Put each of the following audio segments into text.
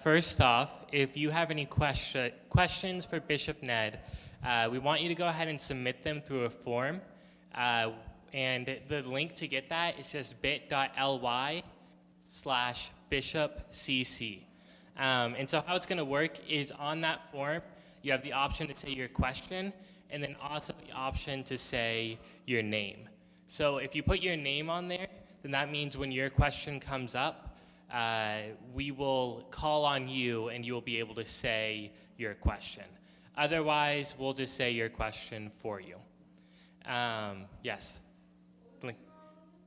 First off, if you have any questions for Bishop Ned, we want you to go ahead and submit them through a form. And the link to get that is just bit.ly/bishopcc. And so how it's going to work is on that form, you have the option to say your question, and then also the option to say your name. So if you put your name on there, then that means when your question comes up, we will call on you and you will be able to say your question. Otherwise, we'll just say your question for you. Yes.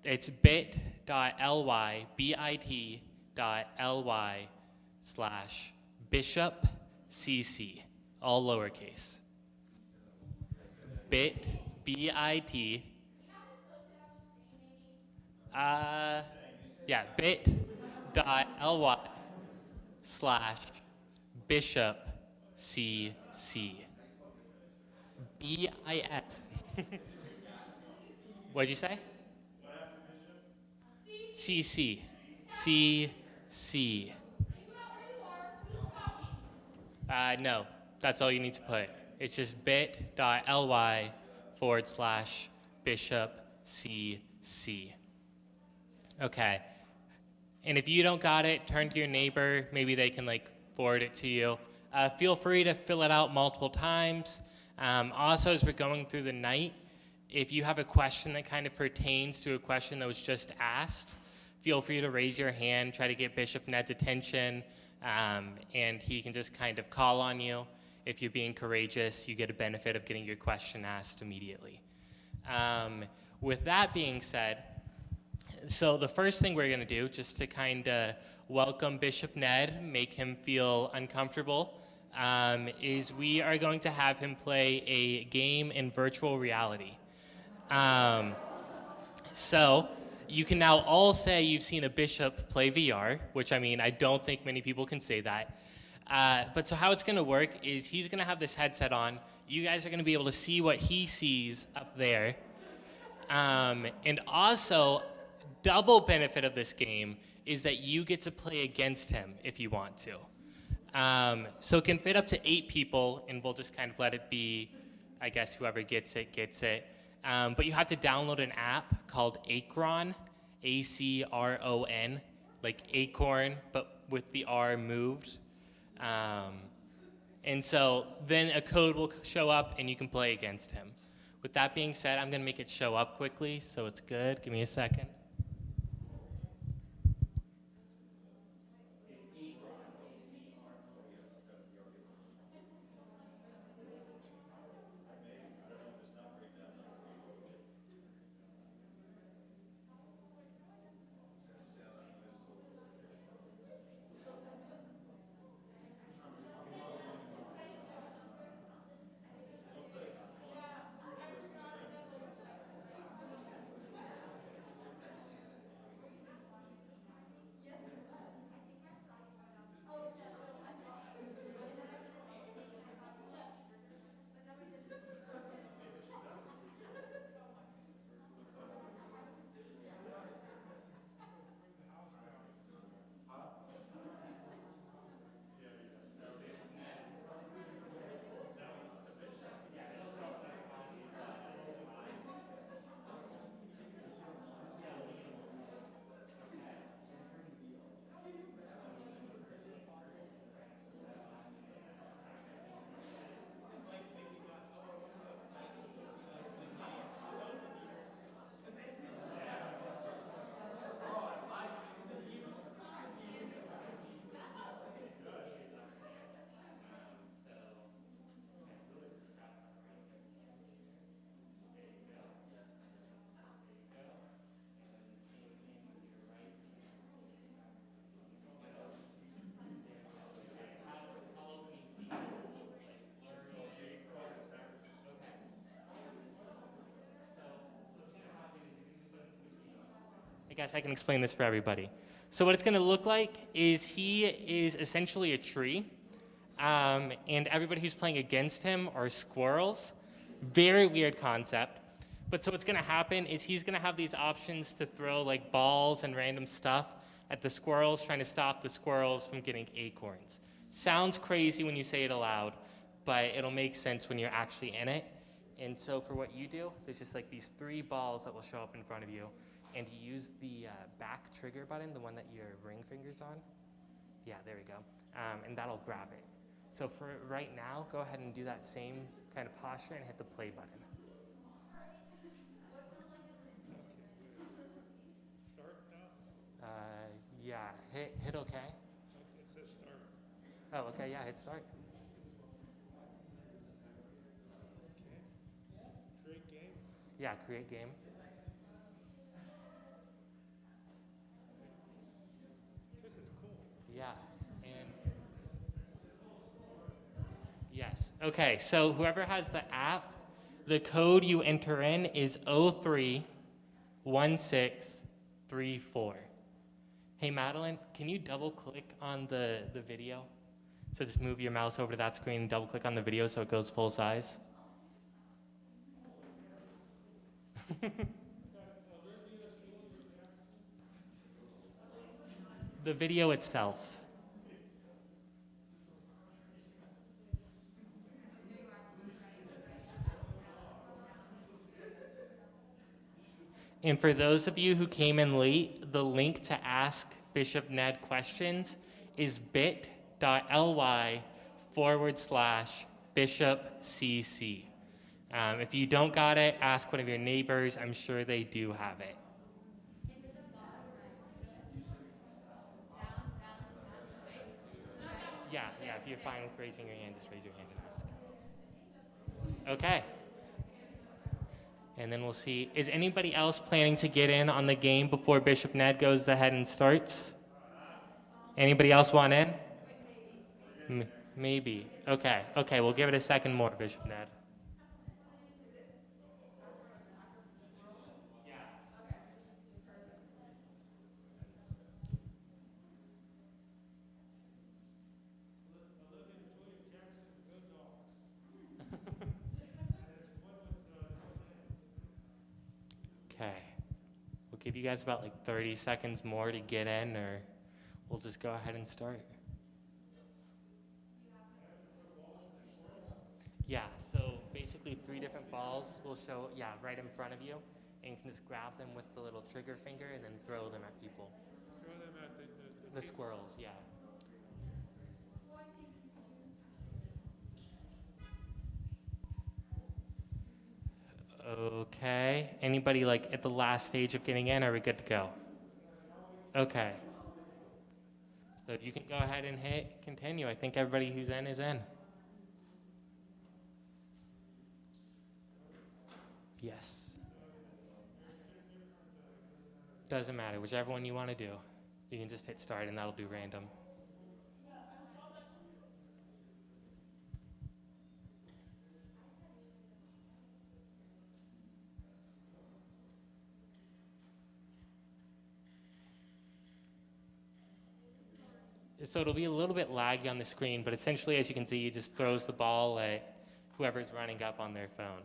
It's bit.ly/bishopcc, all lowercase. bit.ly/bishopcc. BIS. What'd you say? CC. CC. No, that's all you need to put. It's just bit.ly/bishopcc. Okay. And if you don't got it, turn to your neighbor. Maybe they can forward it to you. Feel free to fill it out multiple times. Also, as we're going through the night, if you have a question that kind of pertains to a question that was just asked, feel free to raise your hand, try to get Bishop Ned's attention, and he can just kind of call on you. If you're being courageous, you get a benefit of getting your question asked immediately. With that being said, so the first thing we're going to do, just to kind of welcome Bishop Ned, make him feel uncomfortable, is we are going to have him play a game in virtual reality. So you can now all say you've seen a bishop play VR, which I don't think many people can say that. But so how it's going to work is he's going to have this headset on. You guys are going to be able to see what he sees up there. And also, double benefit of this game is that you get to play against him if you want to. So it can fit up to 8 people, and we'll just kind of let it be, I guess, whoever gets it, gets it. But you have to download an app called Acron, ACRON, like acorn, but with the R moved. And so then a code will show up, and you can play against him. With that being said, I'm going to make it show up quickly, so it's good. Give me a second. I guess I can explain this for everybody. So what it's going to look like is he is essentially a tree, and everybody who's playing against him are squirrels. Very weird concept. But so what's going to happen is he's going to have these options to throw balls and random stuff at the squirrels, trying to stop the squirrels from getting acorns. Sounds crazy when you say it aloud, but it'll make sense when you're actually in it. And so for what you do, there's just like these 3 balls that will show up in front of you, and you use the back trigger button, the one that your ring finger's on. Yeah, there we go. And that'll grab it. So for right now, go ahead and do that same kind of posture and hit the play button. Start now? Yeah, hit OK. It says start. Oh, okay, yeah, hit start. Okay. Create game. Yeah, create game. This is cool. Yeah, and yes. Okay, so whoever has the app, the code you enter in is 031634. Hey, Madeline, can you double click on the video? So just move your mouse over to that screen and double click on the video so it goes full size. The video itself. And for those of you who came in late, the link to ask Bishop Ned questions is bit.ly/BishopCC. If you don't got it, ask one of your neighbors. I'm sure they do have it. Yeah, if you're fine with raising your hand, just raise your hand and ask. Okay. And then we'll see. Is anybody else planning to get in on the game before Bishop Ned goes ahead and starts? Anybody else want in? Maybe. Okay, we'll give it a second more, Bishop Ned. Okay. We'll give you guys about like 30 seconds more to get in, or we'll just go ahead and start. Yeah, so basically 3 different balls will show, right in front of you, and you can just grab them with the little trigger finger and then throw them at people. Throw them at The squirrels, yeah. Okay. Anybody like at the last stage of getting in? Are we good to go? Okay. So you can go ahead and hit continue. I think everybody who's in is in. Yes. Doesn't matter. Whichever one you want to do. You can just hit start and that'll do random. So it'll be a little bit laggy on the screen, but essentially, as you can see, it just throws the ball at whoever's running up on their phone.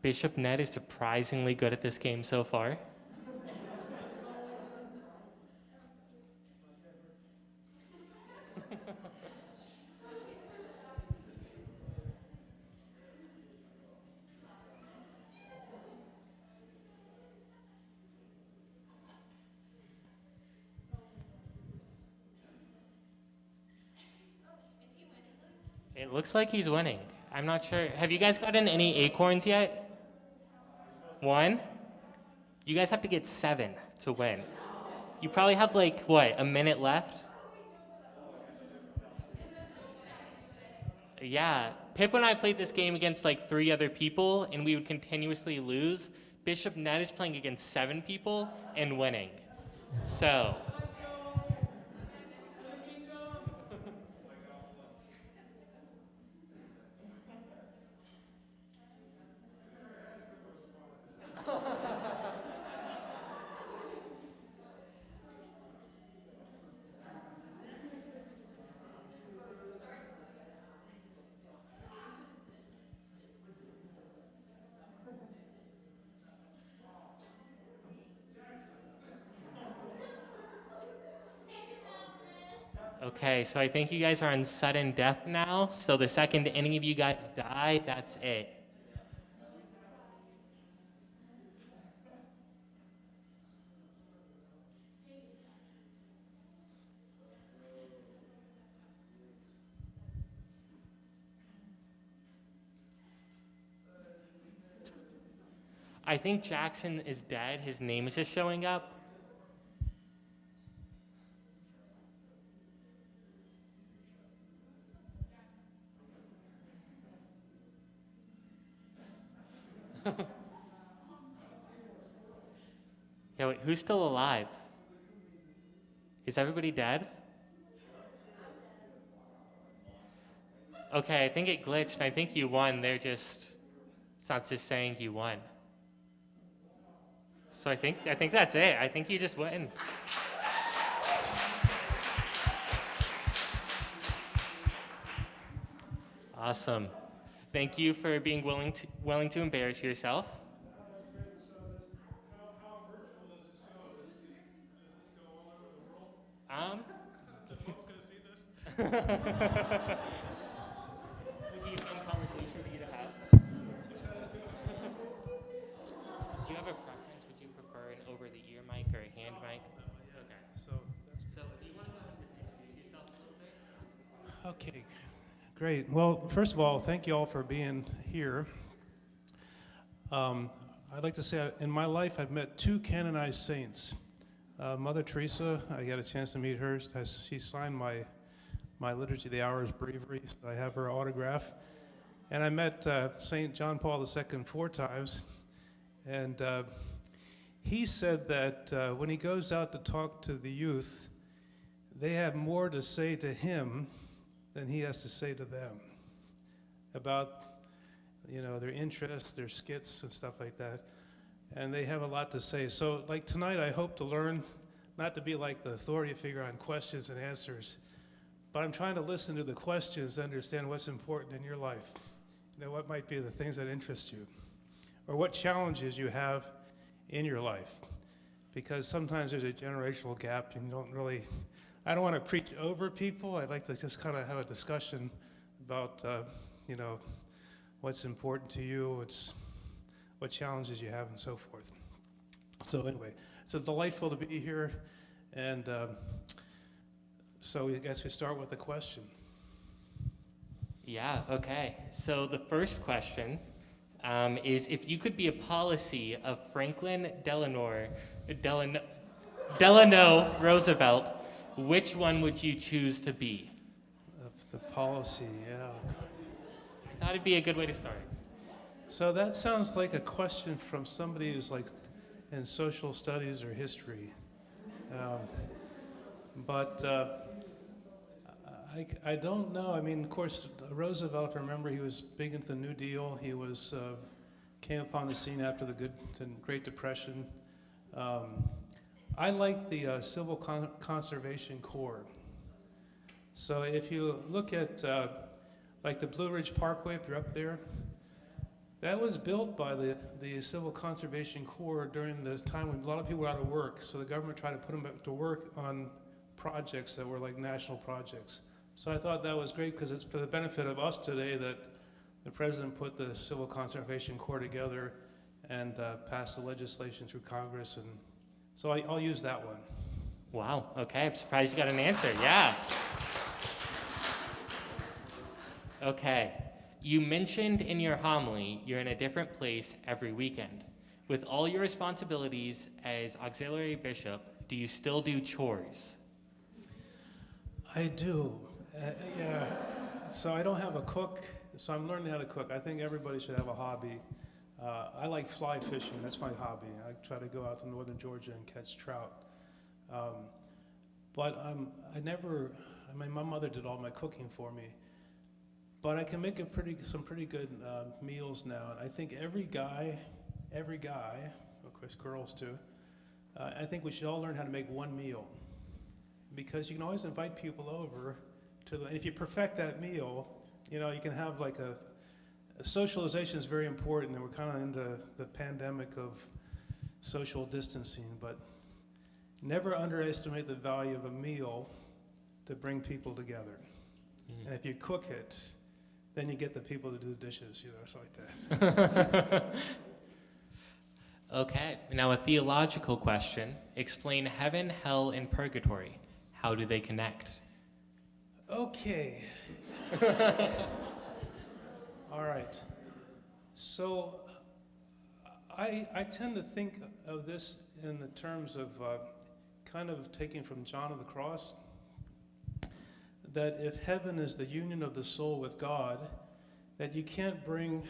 Bishop Ned is surprisingly good at this game so far. It looks like he's winning. I'm not sure. Have you guys gotten any acorns yet? 1? You guys have to get 7 to win. You probably have like, what, a minute left? Yeah. Pip and I played this game against like 3 other people, and we would continuously lose. Bishop Ned is playing against 7 people and winning. So. Okay, so I think you guys are on sudden death now. So the second any of you guys die, that's it. I think Jackson is dead. His name is just showing up. Yeah, wait, who's still alive? Is everybody dead? Okay, I think it glitched, and I think you won. It's not just saying you won. So I think that's it. I think you just win. Awesome. Thank you for being willing to embarrass yourself. How virtual does this go? Does this go all over the world? The world gonna see this? Would be a fun conversation for you to have. Do you have a preference? Would you prefer an over-the-ear mic or a hand mic? Okay. So So do you want to go and just introduce yourself a little bit? okay, great. Well, first of all, thank you all for being here. I'd like to say in my life I've met 2 canonized saints. Mother Teresa, I got a chance to meet her. She signed my Liturgy of the Hours Bravery, so I have her autograph. And I met St. John Paul II 4 times. And he said that when he goes out to talk to the youth, they have more to say to him than he has to say to them about, their interests, their skits and stuff like that. And they have a lot to say. So like tonight, I hope to learn not to be like the authority figure on questions and answers, but I'm trying to listen to the questions to understand what's important in your life. What might be the things that interest you, or what challenges you have in your life. Because sometimes there's a generational gap and I don't want to preach over people. I'd like to just kind of have a discussion about, what's important to you, what challenges you have, and so forth. So anyway, it's delightful to be here, and so I guess we start with a question. Yeah, okay. So the first question is, if you could be a policy of Franklin Delano Roosevelt, which one would you choose to be? The policy, yeah. I thought it'd be a good way to start. So that sounds like a question from somebody who's like in social studies or history. But I don't know. I mean, of course, Roosevelt, remember, he was big into the New Deal. He came upon the scene after the Great Depression. I like the Civil Conservation Corps. So if you look at like the Blue Ridge Parkway, if you're up there, that was built by the Civil Conservation Corps during the time when a lot of people were out of work. So the government tried to put them back to work on projects that were like national projects. So I thought that was great because it's for the benefit of us today that the president put the Civil Conservation Corps together and passed the legislation through Congress. And so I'll use that one. Wow, okay, I'm surprised you got an answer, yeah. Okay, You mentioned in your homily you're in a different place every weekend. With all your responsibilities as auxiliary bishop, do you still do chores? I do. Yeah. So I don't have a cook, so I'm learning how to cook. I think everybody should have a hobby. I like fly fishing. That's my hobby. I try to go out to northern Georgia and catch trout. But my mother did all my cooking for me. But I can make some pretty good meals now. And I think every guy, of course girls too, I think we should all learn how to make one meal. Because you can always invite people over and if you perfect that meal, you can have like socialization is very important, and we're kind of into the pandemic of social distancing, but never underestimate the value of a meal to bring people together. And if you cook it, then you get the people to do the dishes, it's like that. Okay, now a theological question. Explain heaven, hell, and purgatory. How do they connect? Okay. All right. So I tend to think of this in the terms of kind of taking from John of the Cross, that if heaven is the union of the soul with God, that you can't bring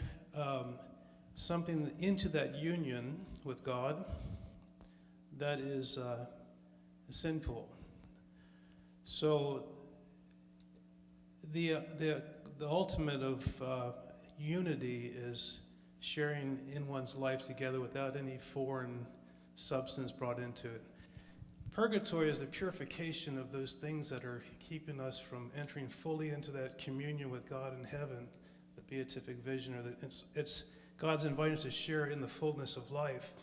something into that union with God that is sinful. So the ultimate of unity is sharing in one's life together without any foreign substance brought into it. Purgatory is the purification of those things that are keeping us from entering fully into that communion with God in heaven, the beatific vision, or it's God's inviting us to share in the fullness of life.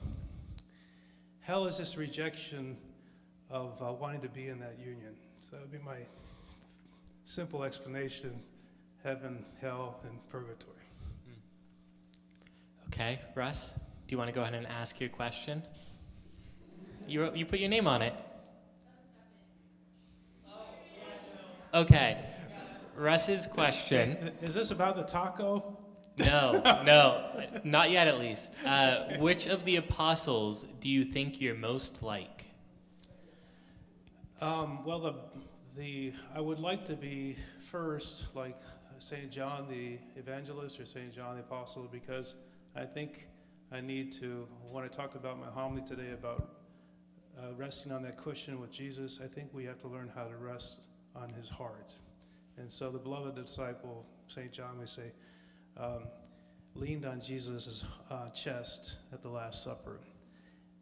Hell is just rejection of wanting to be in that union. So that would be my simple explanation: heaven, hell, and purgatory. Okay, Russ, do you want to go ahead and ask your question? You put your name on it. Okay, Russ's question. Is this about the taco? No, not yet at least. Which of the apostles do you think you're most like? Well, I would like to be first, like St. John the Evangelist or St. John the Apostle, because I think I need to, when I talked about my homily today about resting on that cushion with Jesus, I think we have to learn how to rest on his heart. And so the beloved disciple, St. John, we say, leaned on Jesus' chest at the Last Supper.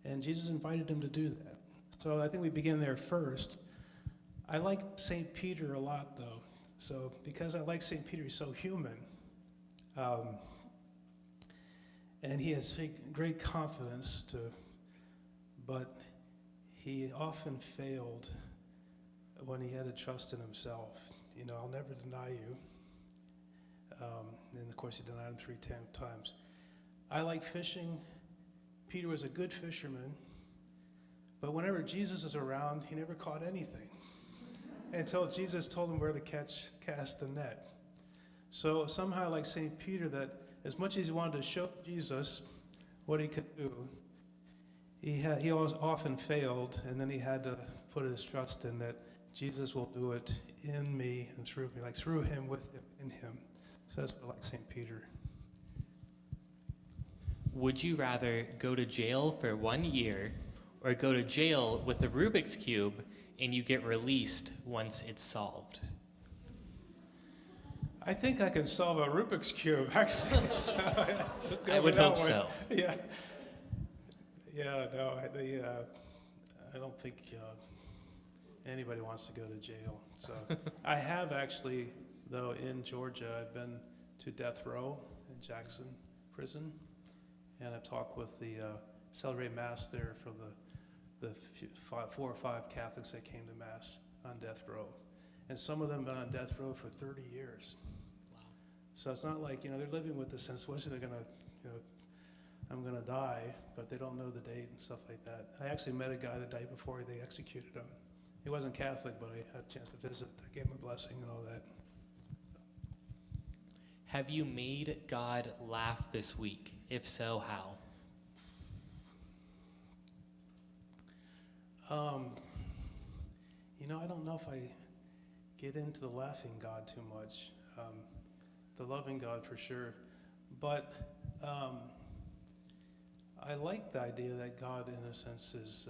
And Jesus invited him to do that. So I think we begin there first. I like St. Peter a lot, though. So because I like St. Peter, he's so human. And he has great confidence but he often failed when he had to trust in himself. I'll never deny you. And of course, he denied him 3 times. I like fishing. Peter was a good fisherman, but whenever Jesus is around, he never caught anything until Jesus told him where to cast the net. So somehow, like St. Peter, that as much as he wanted to show Jesus what he could do, he often failed, and then he had to put his trust in that Jesus will do it in me and through me, like through him, with him, in him. So that's like St. Peter. Would you rather go to jail for 1 year or go to jail with a Rubik's Cube and you get released once it's solved? I think I can solve a Rubik's Cube, actually. So, I would hope so. Yeah. Yeah, no, I don't think anybody wants to go to jail. So I have actually, though, in Georgia, I've been to death row in Jackson Prison, and I've talked with the celebrate Mass there for the 4 or 5 Catholics that came to Mass on death row. And some of them have been on death row for 30 years. Wow. So it's not like, they're living with the sense, what's they're going to, I'm going to die, but they don't know the date and stuff like that. I actually met a guy the day before they executed him. He wasn't Catholic, but I had a chance to visit. I gave him a blessing and all that. Have you made God laugh this week? If so, how? I don't know if I get into the laughing God too much. The loving God for sure. But I like the idea that God, in a sense, is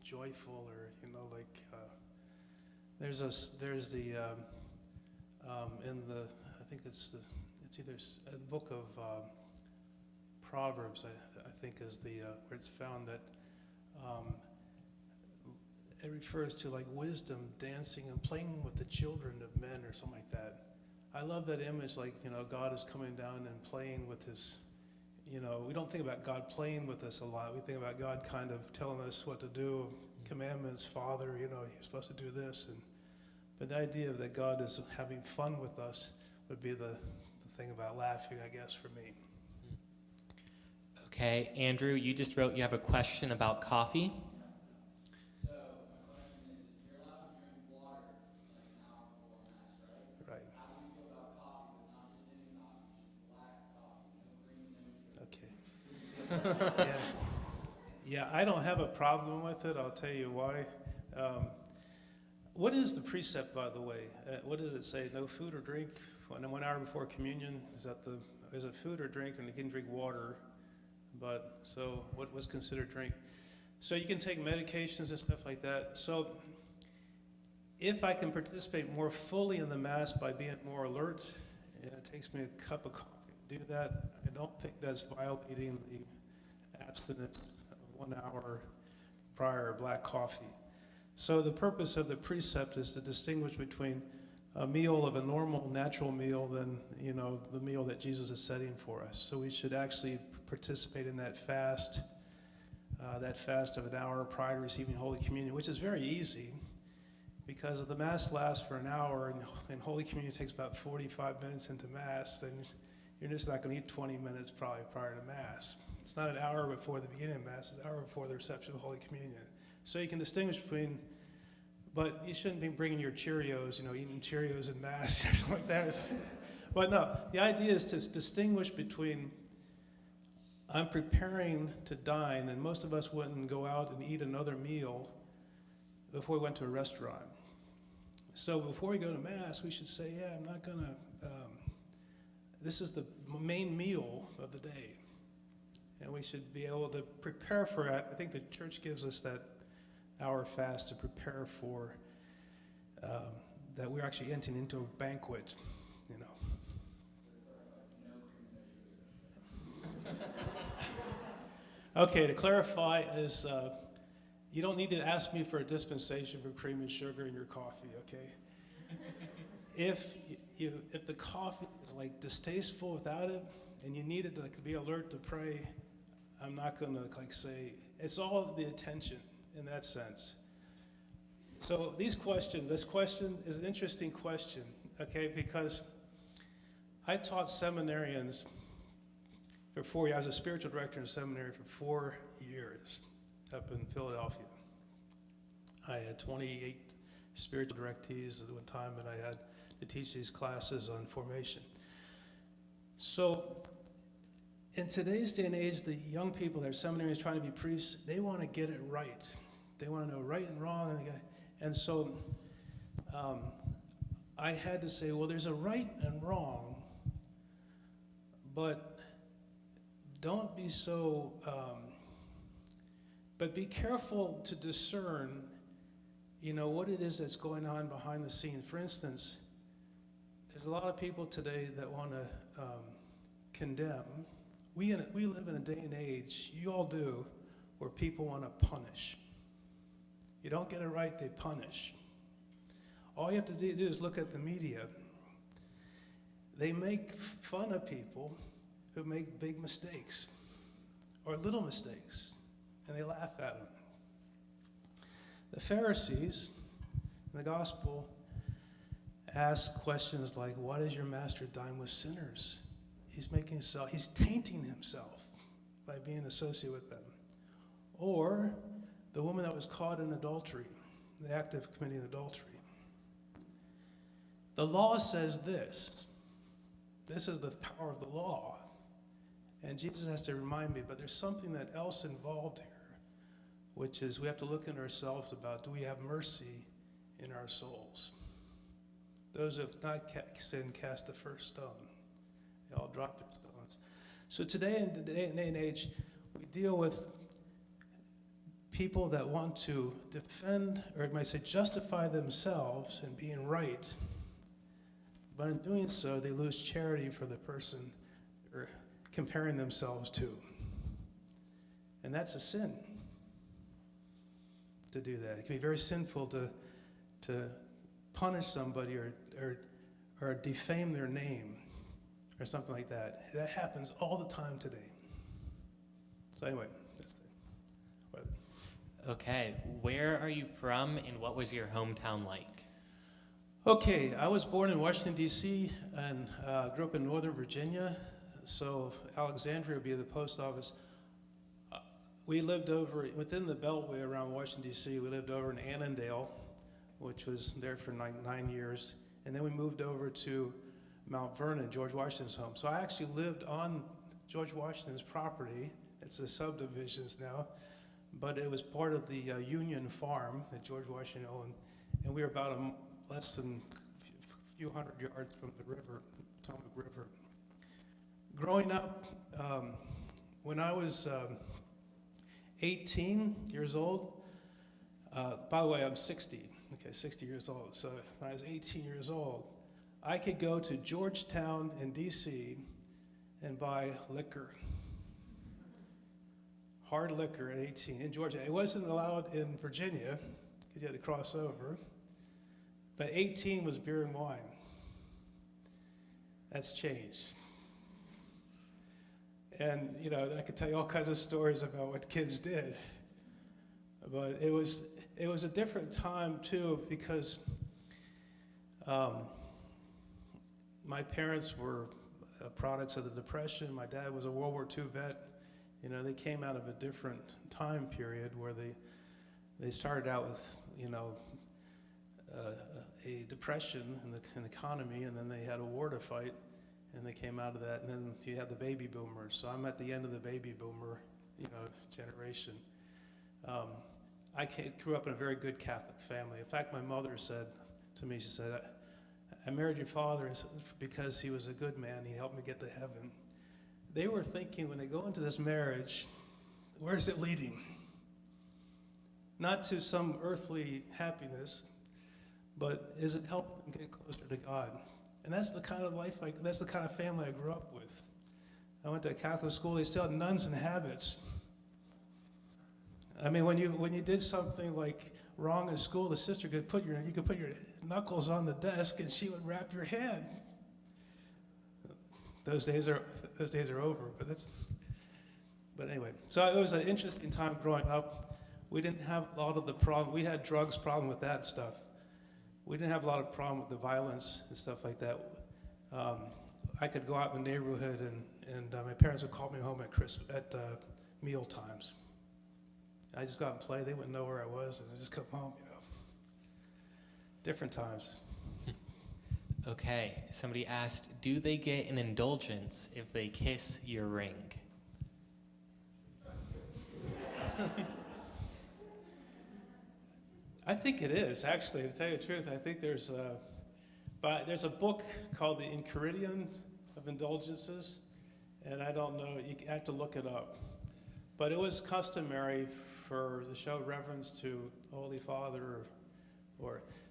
joyful, or there's the in the, I think it's either the book of Proverbs, I think is where it's found that it refers to like wisdom dancing and playing with the children of men or something like that. I love that image, like, God is coming down and playing with his, we don't think about God playing with us a lot. We think about God kind of telling us what to do, commandments, Father, you're supposed to do this. But the idea that God is having fun with us would be the thing about laughing, I guess, for me. Okay, Andrew, you just wrote you have a question about coffee. So my question is, you're allowed to drink water like an hour before Mass, right? Right. How do you feel about coffee, but not just any coffee, just black coffee, no cream, no sugar? Okay. Yeah, I don't have a problem with it. I'll tell you why. What is the precept, by the way? What does it say? No food or drink 1 hour before communion? Is it food or drink? And you can drink water. But so what's considered drink? So you can take medications and stuff like that. So if I can participate more fully in the Mass by being more alert, and it takes me a cup of coffee to do that, I don't think that's violating the abstinence of 1 hour prior black coffee. So the purpose of the precept is to distinguish between a meal of a normal, natural meal than, the meal that Jesus is setting for us. So we should actually participate in that fast of an hour prior to receiving Holy Communion, which is very easy because if the Mass lasts for an hour and Holy Communion takes about 45 minutes into Mass, then you're just not going to eat 20 minutes probably prior to Mass. It's not an hour before the beginning of Mass, it's an hour before the reception of Holy Communion. So you can distinguish between, but you shouldn't be bringing your Cheerios, eating Cheerios in Mass or something like that. But no, the idea is to distinguish between I'm preparing to dine, and most of us wouldn't go out and eat another meal before we went to a restaurant. So before we go to Mass, we should say, I'm not going to, this is the main meal of the day. And we should be able to prepare for it. I think the church gives us that hour fast to prepare for that we're actually entering into a banquet, Okay, to clarify is you don't need to ask me for a dispensation for cream and sugar in your coffee, okay? If the coffee is like distasteful without it and you need it to be alert to pray, I'm not going to say, it's all the attention in that sense. So this question is an interesting question, okay, because I taught seminarians for 4 years. I was a spiritual director in a seminary for 4 years up in Philadelphia. I had 28 spiritual directees at one time, and I had to teach these classes on formation. So in today's day and age, the young people that are seminaries trying to be priests, they want to get it right. They want to know right and wrong. And so I had to say, well, there's a right and wrong, but don't be so, but be careful to discern, what it is that's going on behind the scene. For instance, there's a lot of people today that want to condemn. We live in a day and age, you all do, where people want to punish. You don't get it right, they punish. All you have to do is look at the media. They make fun of people who make big mistakes or little mistakes, and they laugh at them. The Pharisees in the gospel ask questions like, why does your master dine with sinners? He's tainting himself by being associated with them. Or the woman that was caught in adultery, the act of committing adultery. The law says this, this is the power of the law. And Jesus has to remind me, but there's something that else involved here, which is we have to look at ourselves about, do we have mercy in our souls? Those who have not sinned cast the first stone. They all drop their stones. So today, in the day and age, we deal with people that want to defend, or you might say justify themselves in being right. But in doing so, they lose charity for the person they're comparing themselves to. And that's a sin to do that. It can be very sinful to punish somebody or defame their name or something like that. That happens all the time today. So anyway, that's the... Okay, where are you from and what was your hometown like? Okay, I was born in Washington, D.C. and grew up in Northern Virginia. So Alexandria would be the post office. We lived over, within the Beltway around Washington, D.C., we lived over in Annandale, which was there for 9 years. And then we moved over to Mount Vernon, George Washington's home. So I actually lived on George Washington's property. It's a subdivisions now, but it was part of the Union Farm that George Washington owned. And we were about less than a few hundred yards from the river, Potomac River. Growing up, when I was 18 years old, by the way, I'm 60, 60 years old. So when I was 18 years old, I could go to Georgetown in DC and buy liquor. Hard liquor at 18 in Georgia. It wasn't allowed in Virginia because you had to cross over. But 18 was beer and wine. That's changed. And, I could tell you all kinds of stories about what kids did. But it was a different time, too, because my parents were products of the Depression. My dad was a World War II vet. They came out of a different time period where they started out with, a depression in the economy, and then they had a war to fight, and they came out of that, and then you had the baby boomers. So I'm at the end of the baby boomer, generation. I grew up in a very good Catholic family. In fact, my mother said to me, she said, I married your father because he was a good man. He helped me get to heaven. They were thinking when they go into this marriage, where's it leading? Not to some earthly happiness, but is it helping them get closer to God? And that's the kind of life, that's the kind of family I grew up with. I went to a Catholic school. They still had nuns and habits. I mean, when you did something like wrong in school, the sister could put your knuckles on the desk and she would wrap your hand. Those days are over, but anyway. So it was an interesting time growing up. We didn't have a lot of the problem. We had drugs problem with that stuff. We didn't have a lot of problem with the violence and stuff like that. I could go out in the neighborhood and my parents would call me home at meal times. I just go out and play. They wouldn't know where I was, and I just come home. Different times. Okay, somebody asked, do they get an indulgence if they kiss your ring? I think it is, actually, to tell you the truth. I think there's a book called the Incaridian of Indulgences, and I don't know, you have to look it up. But it was customary to show reverence to Holy Father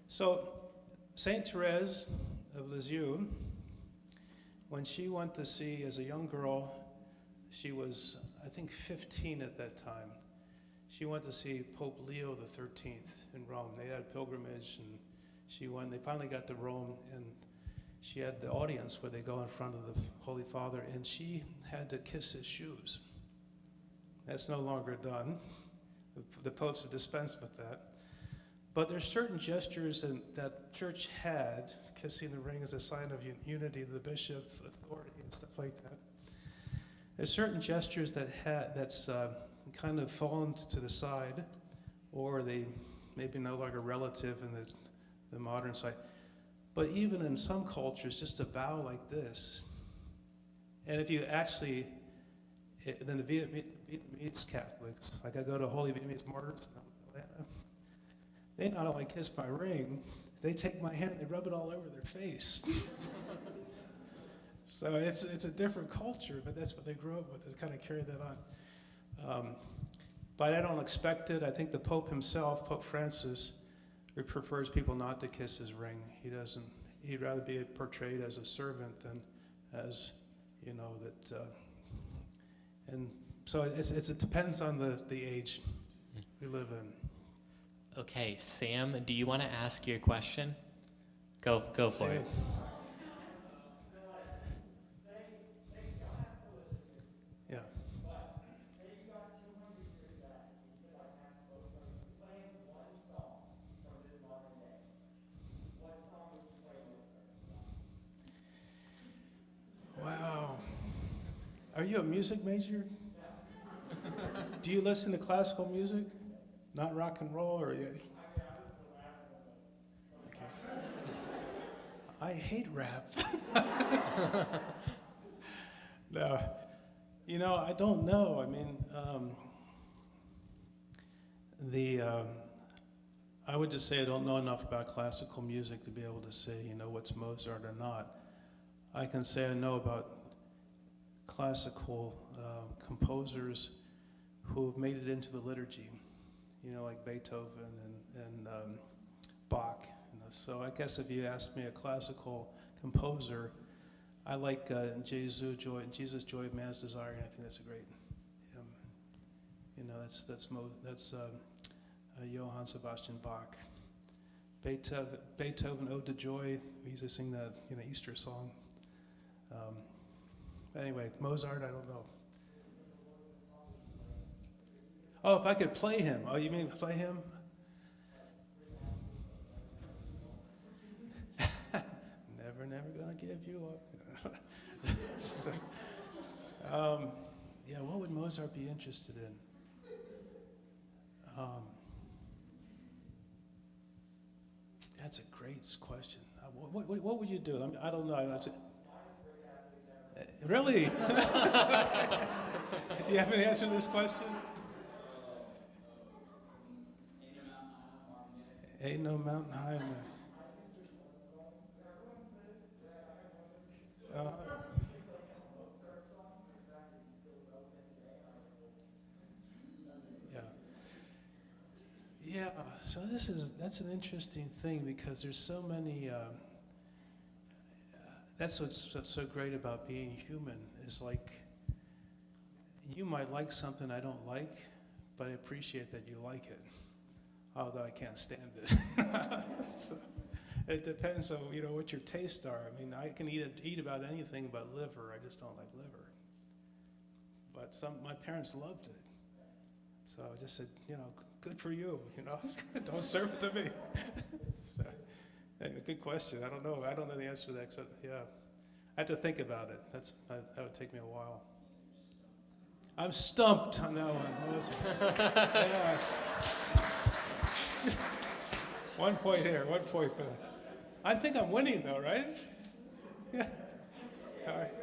so Saint Therese of Lisieux, when she went to see, as a young girl, she was, I think, 15 at that time. She went to see Pope Leo XIII in Rome. They had a pilgrimage, and they finally got to Rome, and she had the audience where they go in front of the Holy Father, and she had to kiss his shoes. That's no longer done. The popes have dispensed with that. But there's certain gestures that church had, kissing the ring as a sign of unity of the bishop's authority and stuff like that. There's certain gestures that's kind of fallen to the side, or they maybe no longer relative in the modern side. But even in some cultures, just a bow like this And if you actually, then the Vietnamese Catholics, like I go to Holy Vietnamese Martyrs in Atlanta, they not only kiss my ring, they take my hand, they rub it all over their face. So it's a different culture, but that's what they grew up with. They kind of carry that on. But I don't expect it. I think the Pope himself, Pope Francis, prefers people not to kiss his ring. He'd rather be portrayed as a servant than as, that. And so it depends on the age we live in. Okay, Sam, do you want to ask your question? Go for it. Yeah. Wow. Are you a music major? Do you listen to classical music? Not rock and roll, or? Okay. I hate rap. No. I don't know. I mean, I would just say I don't know enough about classical music to be able to say, what's Mozart or not. I can say I know about classical composers who have made it into the liturgy, like Beethoven and Bach. So I guess if you ask me a classical composer, I like Jesus Joy of Man's Desire, and I think that's a great hymn. That's Johann Sebastian Bach. Beethoven Ode to Joy. We used to sing that Easter song. Anyway, Mozart, I don't know. Oh, if I could play him. Oh, you mean play him? Never gonna give you up. So, what would Mozart be interested in? That's a great question. What would you do? I don't know. Really? Do you have an answer to this question? Ain't no mountain high enough. Yeah. So that's an interesting thing because there's so many. That's what's so great about being human is like you might like something I don't like, but I appreciate that you like it, although I can't stand it. So it depends on what your tastes are. I mean, I can eat about anything but liver. I just don't like liver. But my parents loved it, so I just said, good for you. Don't serve it to me. So. Anyway, good question. I don't know the answer to that. Except, I have to think about it. That would take me a while. I'm stumped on that one. Yeah. 1 point here. 1 point for that. I think I'm winning though, right? Yeah. All right.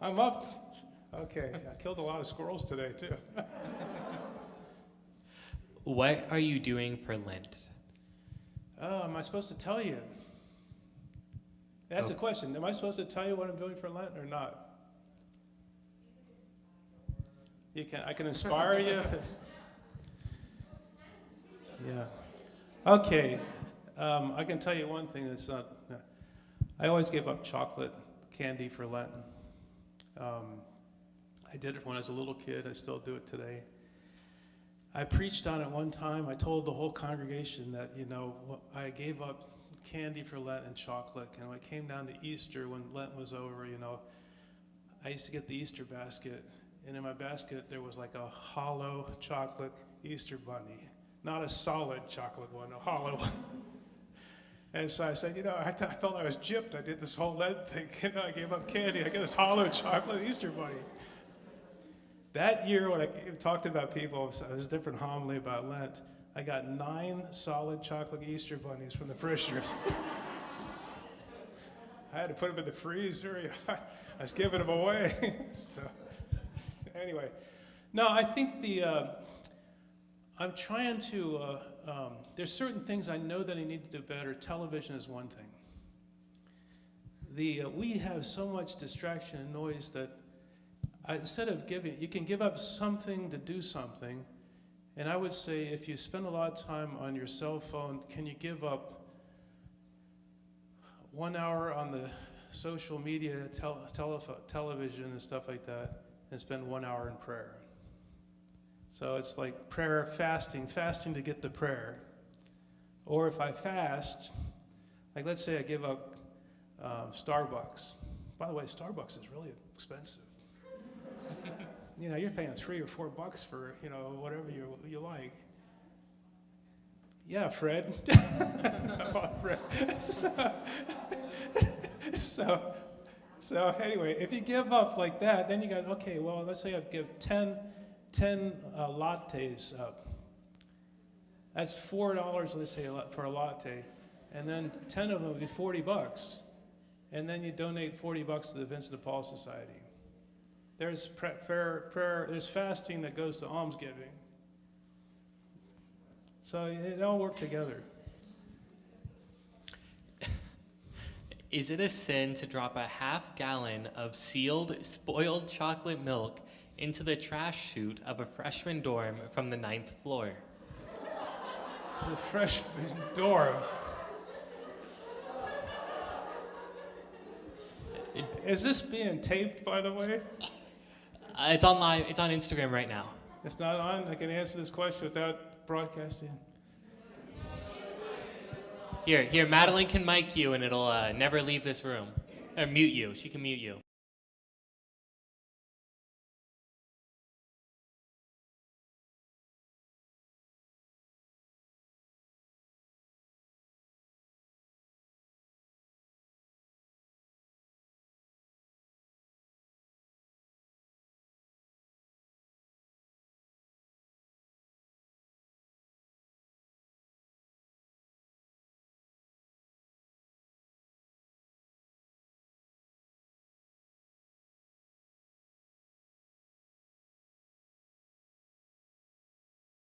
I'm up. Okay. I killed a lot of squirrels today too. What are you doing for Lent? Oh, am I supposed to tell you? That's the question. Am I supposed to tell you what I'm doing for Lent or not? I can inspire you. Yeah. Okay. I can tell you one thing that's not. I always gave up chocolate candy for Lent. I did it when I was a little kid. I still do it today. I preached on it one time. I told the whole congregation that, I gave up candy for Lent and chocolate. And when it came down to Easter, when Lent was over, I used to get the Easter basket. And in my basket, there was like a hollow chocolate Easter bunny. Not a solid chocolate one, a hollow one. And so I said, I felt I was gypped. I did this whole Lent thing. I gave up candy. I got this hollow chocolate Easter bunny. That year, when I talked about people, it was a different homily about Lent. I got 9 solid chocolate Easter bunnies from the parishioners. I had to put them in the freezer. I was giving them away. So, anyway, no, I think I'm trying to, there's certain things I know that I need to do better. Television is one thing. We have so much distraction and noise that instead of you can give up something to do something. And I would say if you spend a lot of time on your cell phone, can you give up 1 hour on the social media, television and stuff like that, and spend 1 hour in prayer? So it's like prayer, fasting to get to prayer. Or if I fast, like let's say I give up Starbucks. By the way, Starbucks is really expensive. You're paying $3 or $4 for, whatever you like. Yeah, Fred. Fred. So anyway, if you give up like that, then you got, okay, well, let's say I give 10 lattes up. That's $4, let's say, for a latte. And then 10 of them would be $40. And then you donate $40 to the Vincent de Paul Society. There's prayer, there's fasting that goes to almsgiving. So it all work together. Is it a sin to drop a half gallon of sealed, spoiled chocolate milk into the trash chute of a freshman dorm from the 9th floor? To the freshman dorm. Is this being taped, by the way? It's on live. It's on Instagram right now. It's not on? I can answer this question without broadcasting. Here, Madeline can mic you and it'll never leave this room. Or mute you. She can mute you.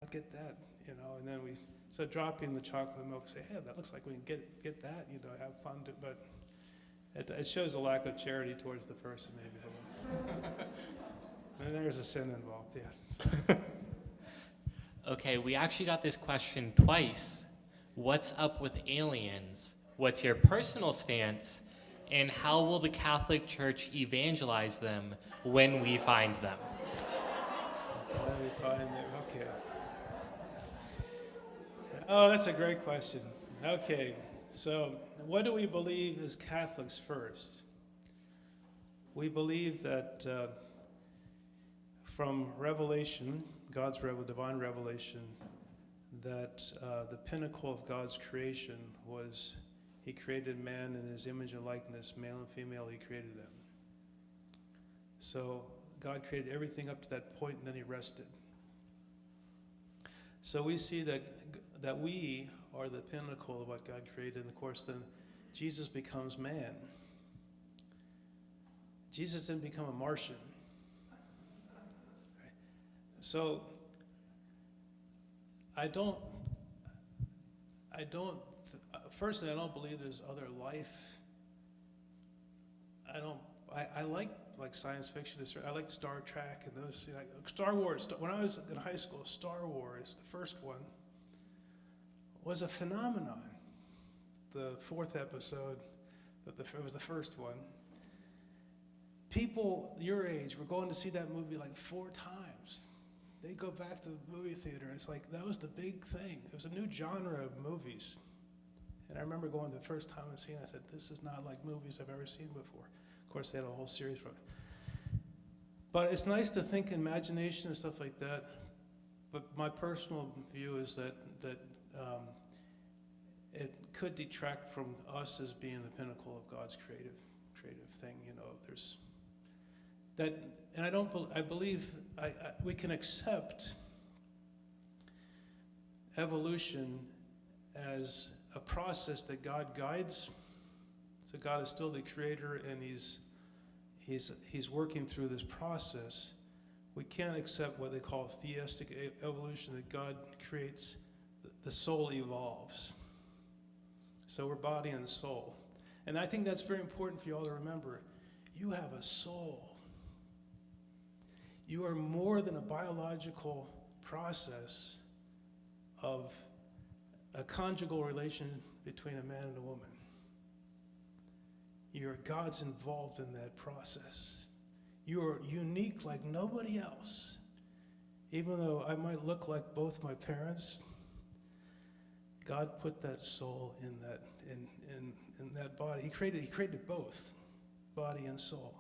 Get that, and then so dropping the chocolate milk, say, hey, that looks like we can get that, have fun, but it shows a lack of charity towards the person, maybe. And there's a sin involved, yeah. Okay, we actually got this question twice. What's up with aliens? What's your personal stance? And how will the Catholic Church evangelize them when we find them? When we find them, okay. Oh, that's a great question. Okay, so what do we believe as Catholics first? We believe that from Revelation, God's divine revelation, that the pinnacle of God's creation was He created man in His image and likeness, male and female, He created them. So God created everything up to that point, and then He rested. So we see that we are the pinnacle of what God created, and of course then Jesus becomes man. Jesus didn't become a Martian. So firstly, I don't believe there's other life. I like science fiction. I like Star Trek and those, like Star Wars. When I was in high school, Star Wars, the first one, was a phenomenon. The 4th episode, it was the first one. People your age were going to see that movie like 4 times. They go back to the movie theater. It's like, that was the big thing. It was a new genre of movies. And I remember going the first time and seeing it, I said, this is not like movies I've ever seen before. Of course, they had a whole series from it. But it's nice to think imagination and stuff like that. But my personal view is that it could detract from us as being the pinnacle of God's creative thing. There's that, and I believe we can accept evolution as a process that God guides, So God is still the creator, and he's working through this process. We can't accept what they call theistic evolution, that God creates, the soul evolves. So we're body and soul. And I think that's very important for you all to remember. You have a soul. You are more than a biological process of a conjugal relation between a man and a woman. God's involved in that process. You are unique like nobody else. Even though I might look like both my parents, God put that soul in that body. He created both, body and soul.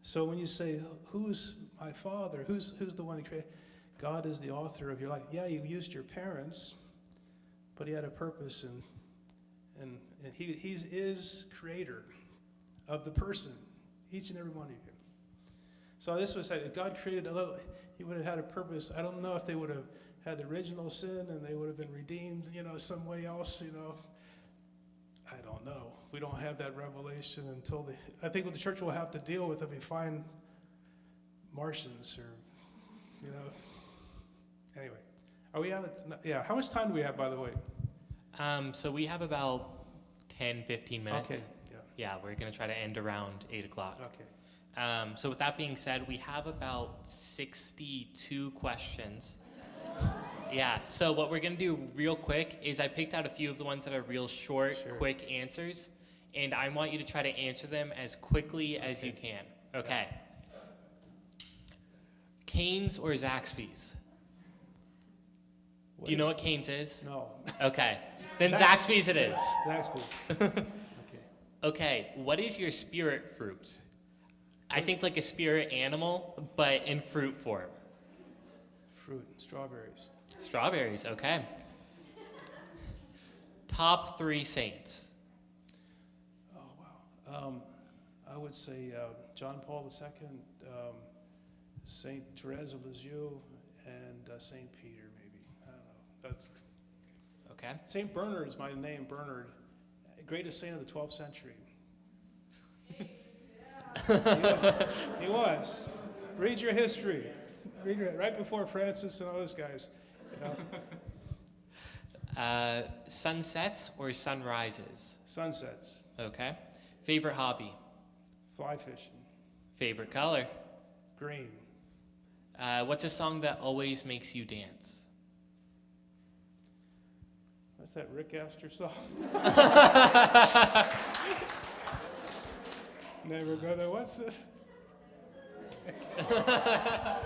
So when you say, who's my father? Who's the one who created? God is the author of your life. Yeah, you used your parents, but he had a purpose, and he is creator of the person, each and every one of you. So this was if God created he would have had a purpose. I don't know if they would have had the original sin and they would have been redeemed, some way else, I don't know. We don't have that revelation until I think what the church will have to deal with if we find Martians or, Anyway, are we out of, yeah, how much time do we have, by the way? So we have about 10, 15 minutes. Okay, yeah. Yeah, we're going to try to end around 8 o'clock. Okay. So with that being said, we have about 62 questions. Yeah, so what we're going to do real quick is I picked out a few of the ones that are real short, quick answers, and I want you to try to answer them as quickly as you can. Okay. Canes or Zaxby's? Do you know what Canes is? No. Okay. Then Zaxby's it is. Zaxby's. Okay. Okay, what is your spirit fruit? I think like a spirit animal, but in fruit form. Fruit, strawberries. Strawberries, okay. Top 3 saints. Oh, wow. I would say John Paul II, Saint Therese of Lisieux, and Saint Peter, maybe. I don't know. That's Okay. Saint Bernard is my name, Bernard, greatest saint of the 12th century. He was. Read your history. Right before Francis and all those guys. Sunsets or sunrises? Sunsets. Okay. Favorite hobby? Fly fishing. Favorite color? Green. What's a song that always makes you dance? What's that Rick Astor song? Never gonna, what's it? Yeah.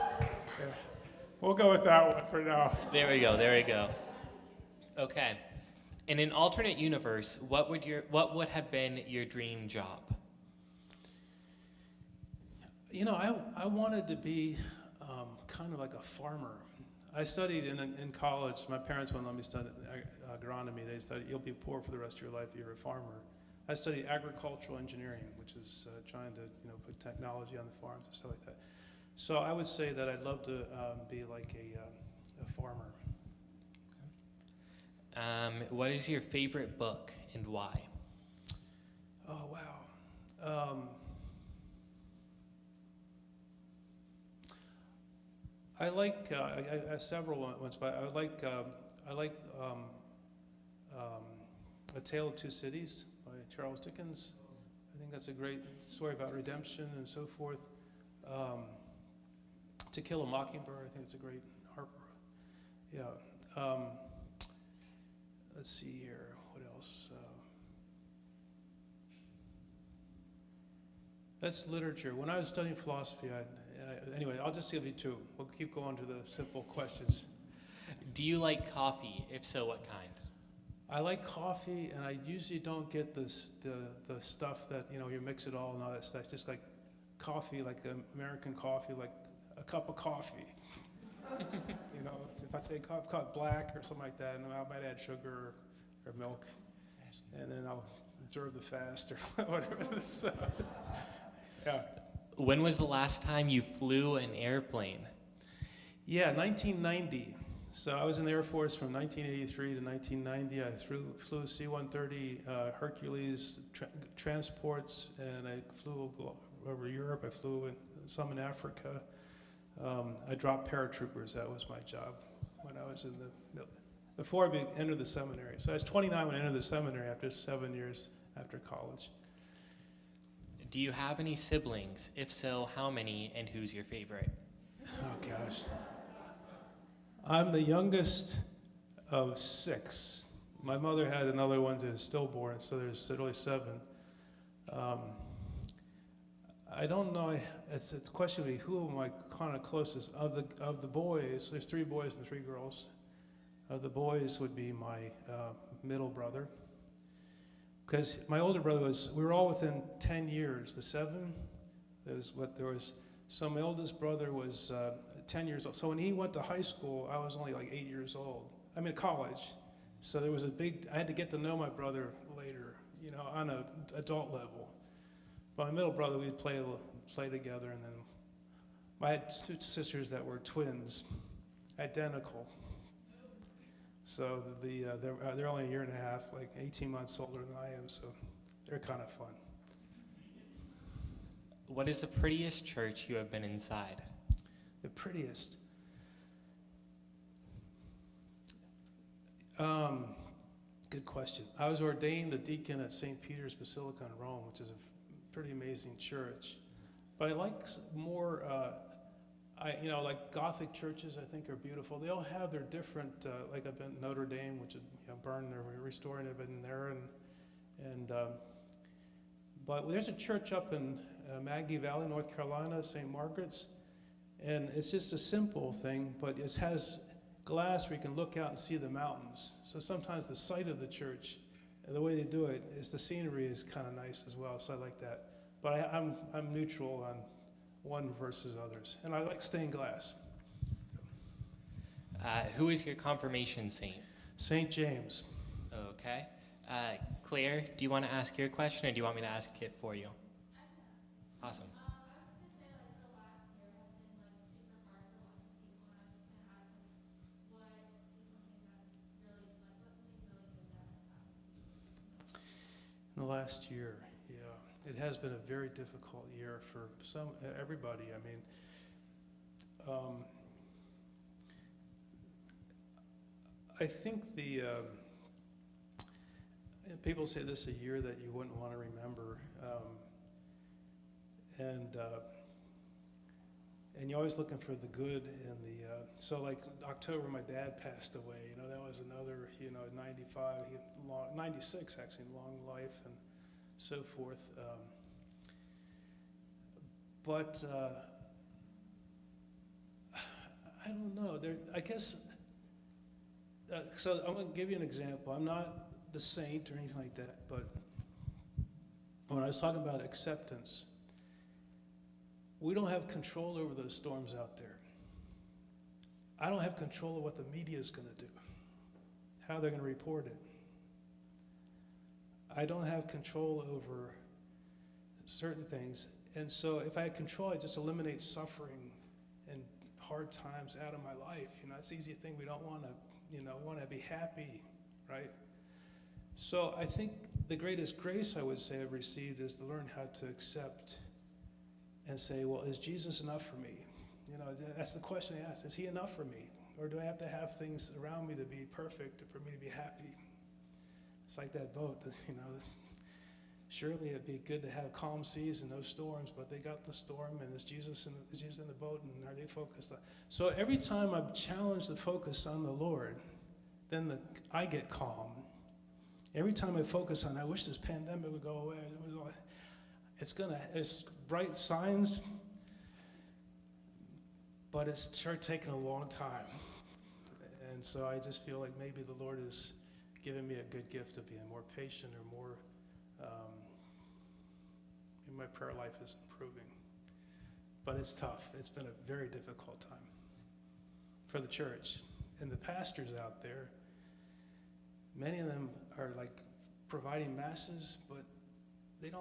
We'll go with that one for now. There we go. Okay. In an alternate universe, what would have been your dream job? I wanted to be kind of like a farmer. I studied in college. My parents wouldn't let me study agronomy. They studied, you'll be poor for the rest of your life if you're a farmer. I studied agricultural engineering, which is trying to put technology on the farms and stuff like that. So I would say that I'd love to be like a farmer. What is your favorite book and why? Oh, wow. I like I have several ones, but I like A Tale of Two Cities by Charles Dickens. I think that's a great story about redemption and so forth. To Kill a Mockingbird, I think it's a great Harper. Yeah. Let's see here. What else? That's literature. When I was studying philosophy, anyway, I'll just give you 2. We'll keep going to the simple questions. Do you like coffee? If so, what kind? I like coffee, and I usually don't get the stuff that, you mix it all and all that stuff. It's just like coffee, like American coffee, like a cup of coffee. If I take coffee black or something like that, and I might add sugar or milk, and then I'll observe the fast or whatever. So, yeah. When was the last time you flew an airplane? Yeah, 1990. So I was in the Air Force from 1983 to 1990. I flew C-130 Hercules transports, and I flew over Europe. I flew some in Africa. I dropped paratroopers. That was my job when I was in before I entered the seminary. So I was 29 when I entered the seminary after 7 years after college. Do you have any siblings? If so, how many, and who's your favorite? Oh, gosh. I'm the youngest of 6. My mother had another one that is stillborn, so there's really 7. I don't know. It's a question of me, who am I kind of closest? Of the boys, there's 3 boys and 3 girls. Of the boys would be my middle brother. Because my older brother we were all within 10 years. The 7, so my oldest brother was 10 years old. So when he went to high school, I was only like 8 years old. I mean, college. So there was I had to get to know my brother later, on an adult level. But my middle brother, we'd play together, and then I had 2 sisters that were twins, identical. So they're only a year and a half, like 18 months older than I am, so they're kind of fun. What is the prettiest church you have been inside? The prettiest? Good question. I was ordained a deacon at St. Peter's Basilica in Rome, which is a pretty amazing church. But I like more, like Gothic churches, I think are beautiful. They all have their different, like I've been at Notre Dame, which is burned, they're restoring. I've been there, but there's a church up in Maggie Valley, North Carolina, St. Margaret's, and it's just a simple thing, but it has glass where you can look out and see the mountains. So sometimes the site of the church and the way they do it is the scenery is kind of nice as well. So I like that. But I'm neutral on one versus others, and I like stained glass. Who is your confirmation saint? St. James. Okay. Claire, do you want to ask your question, or do you want me to ask it for you? Awesome. In the last year, yeah, it has been a very difficult year for everybody. I mean, I think people say this is a year that you wouldn't want to remember, and you're always looking for the good in the. So like October, my dad passed away. That was another. 95, 96 actually, long life and so forth. But I don't know. I guess. So I'm going to give you an example. I'm not the saint or anything like that, but when I was talking about acceptance, we don't have control over those storms out there. I don't have control of what the media is going to do, how they're going to report it. I don't have control over certain things. And so if I had control, I'd just eliminate suffering and hard times out of my life. It's the easy thing. We don't want to, we want to be happy, right? So I think the greatest grace I would say I've received is to learn how to accept and say, well, is Jesus enough for me? That's the question I ask. Is he enough for me? Or do I have to have things around me to be perfect for me to be happy? It's like that boat, surely it'd be good to have calm seas and no storms, but they got the storm, and is Jesus in the boat, and are they focused on? So every time I'm challenged to focus on the Lord, then I get calm. Every time I focus on, I wish this pandemic would go away. It's bright signs, but it's sure taking a long time. And so I just feel like maybe the Lord is giving me a good gift of being more patient or more, maybe my prayer life is improving. But it's tough. It's been a very difficult time for the church. And the pastors out there, many of them are like providing masses, but they have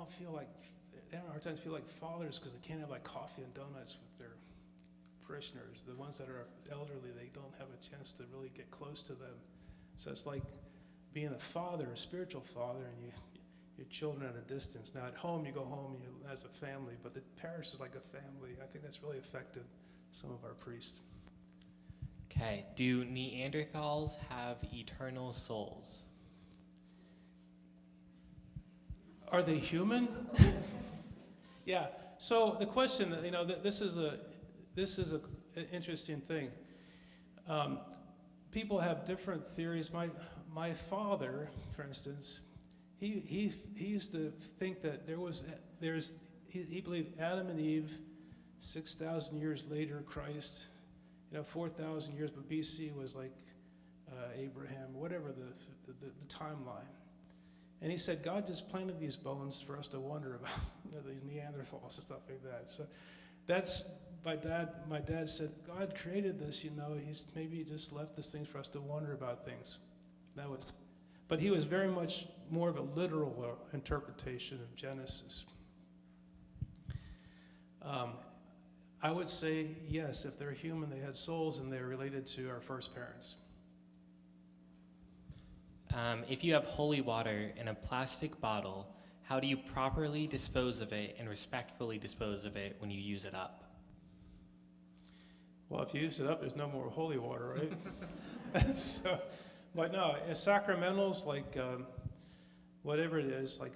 a hard time feel like fathers because they can't have like coffee and donuts with their parishioners. The ones that are elderly, they don't have a chance to really get close to them. So it's like being a father, a spiritual father, and your children at a distance. Now at home, you go home as a family, but the parish is like a family. I think that's really affected some of our priests. Okay. Do Neanderthals have eternal souls? Are they human? Yeah. So the question, this is an interesting thing. People have different theories. My father, for instance, he used to think that he believed Adam and Eve, 6,000 years later, Christ, 4,000 years, but BC was like Abraham, whatever the timeline. And he said God just planted these bones for us to wonder about, these Neanderthals and stuff like that. So that's my dad said God created this, maybe he just left these things for us to wonder about things. But he was very much more of a literal interpretation of Genesis. I would say yes, if they're human, they had souls and they're related to our first parents. If you have holy water in a plastic bottle, how do you properly dispose of it and respectfully dispose of it when you use it up? Well, if you use it up, there's no more holy water, right? But no, sacramentals, like whatever it is, like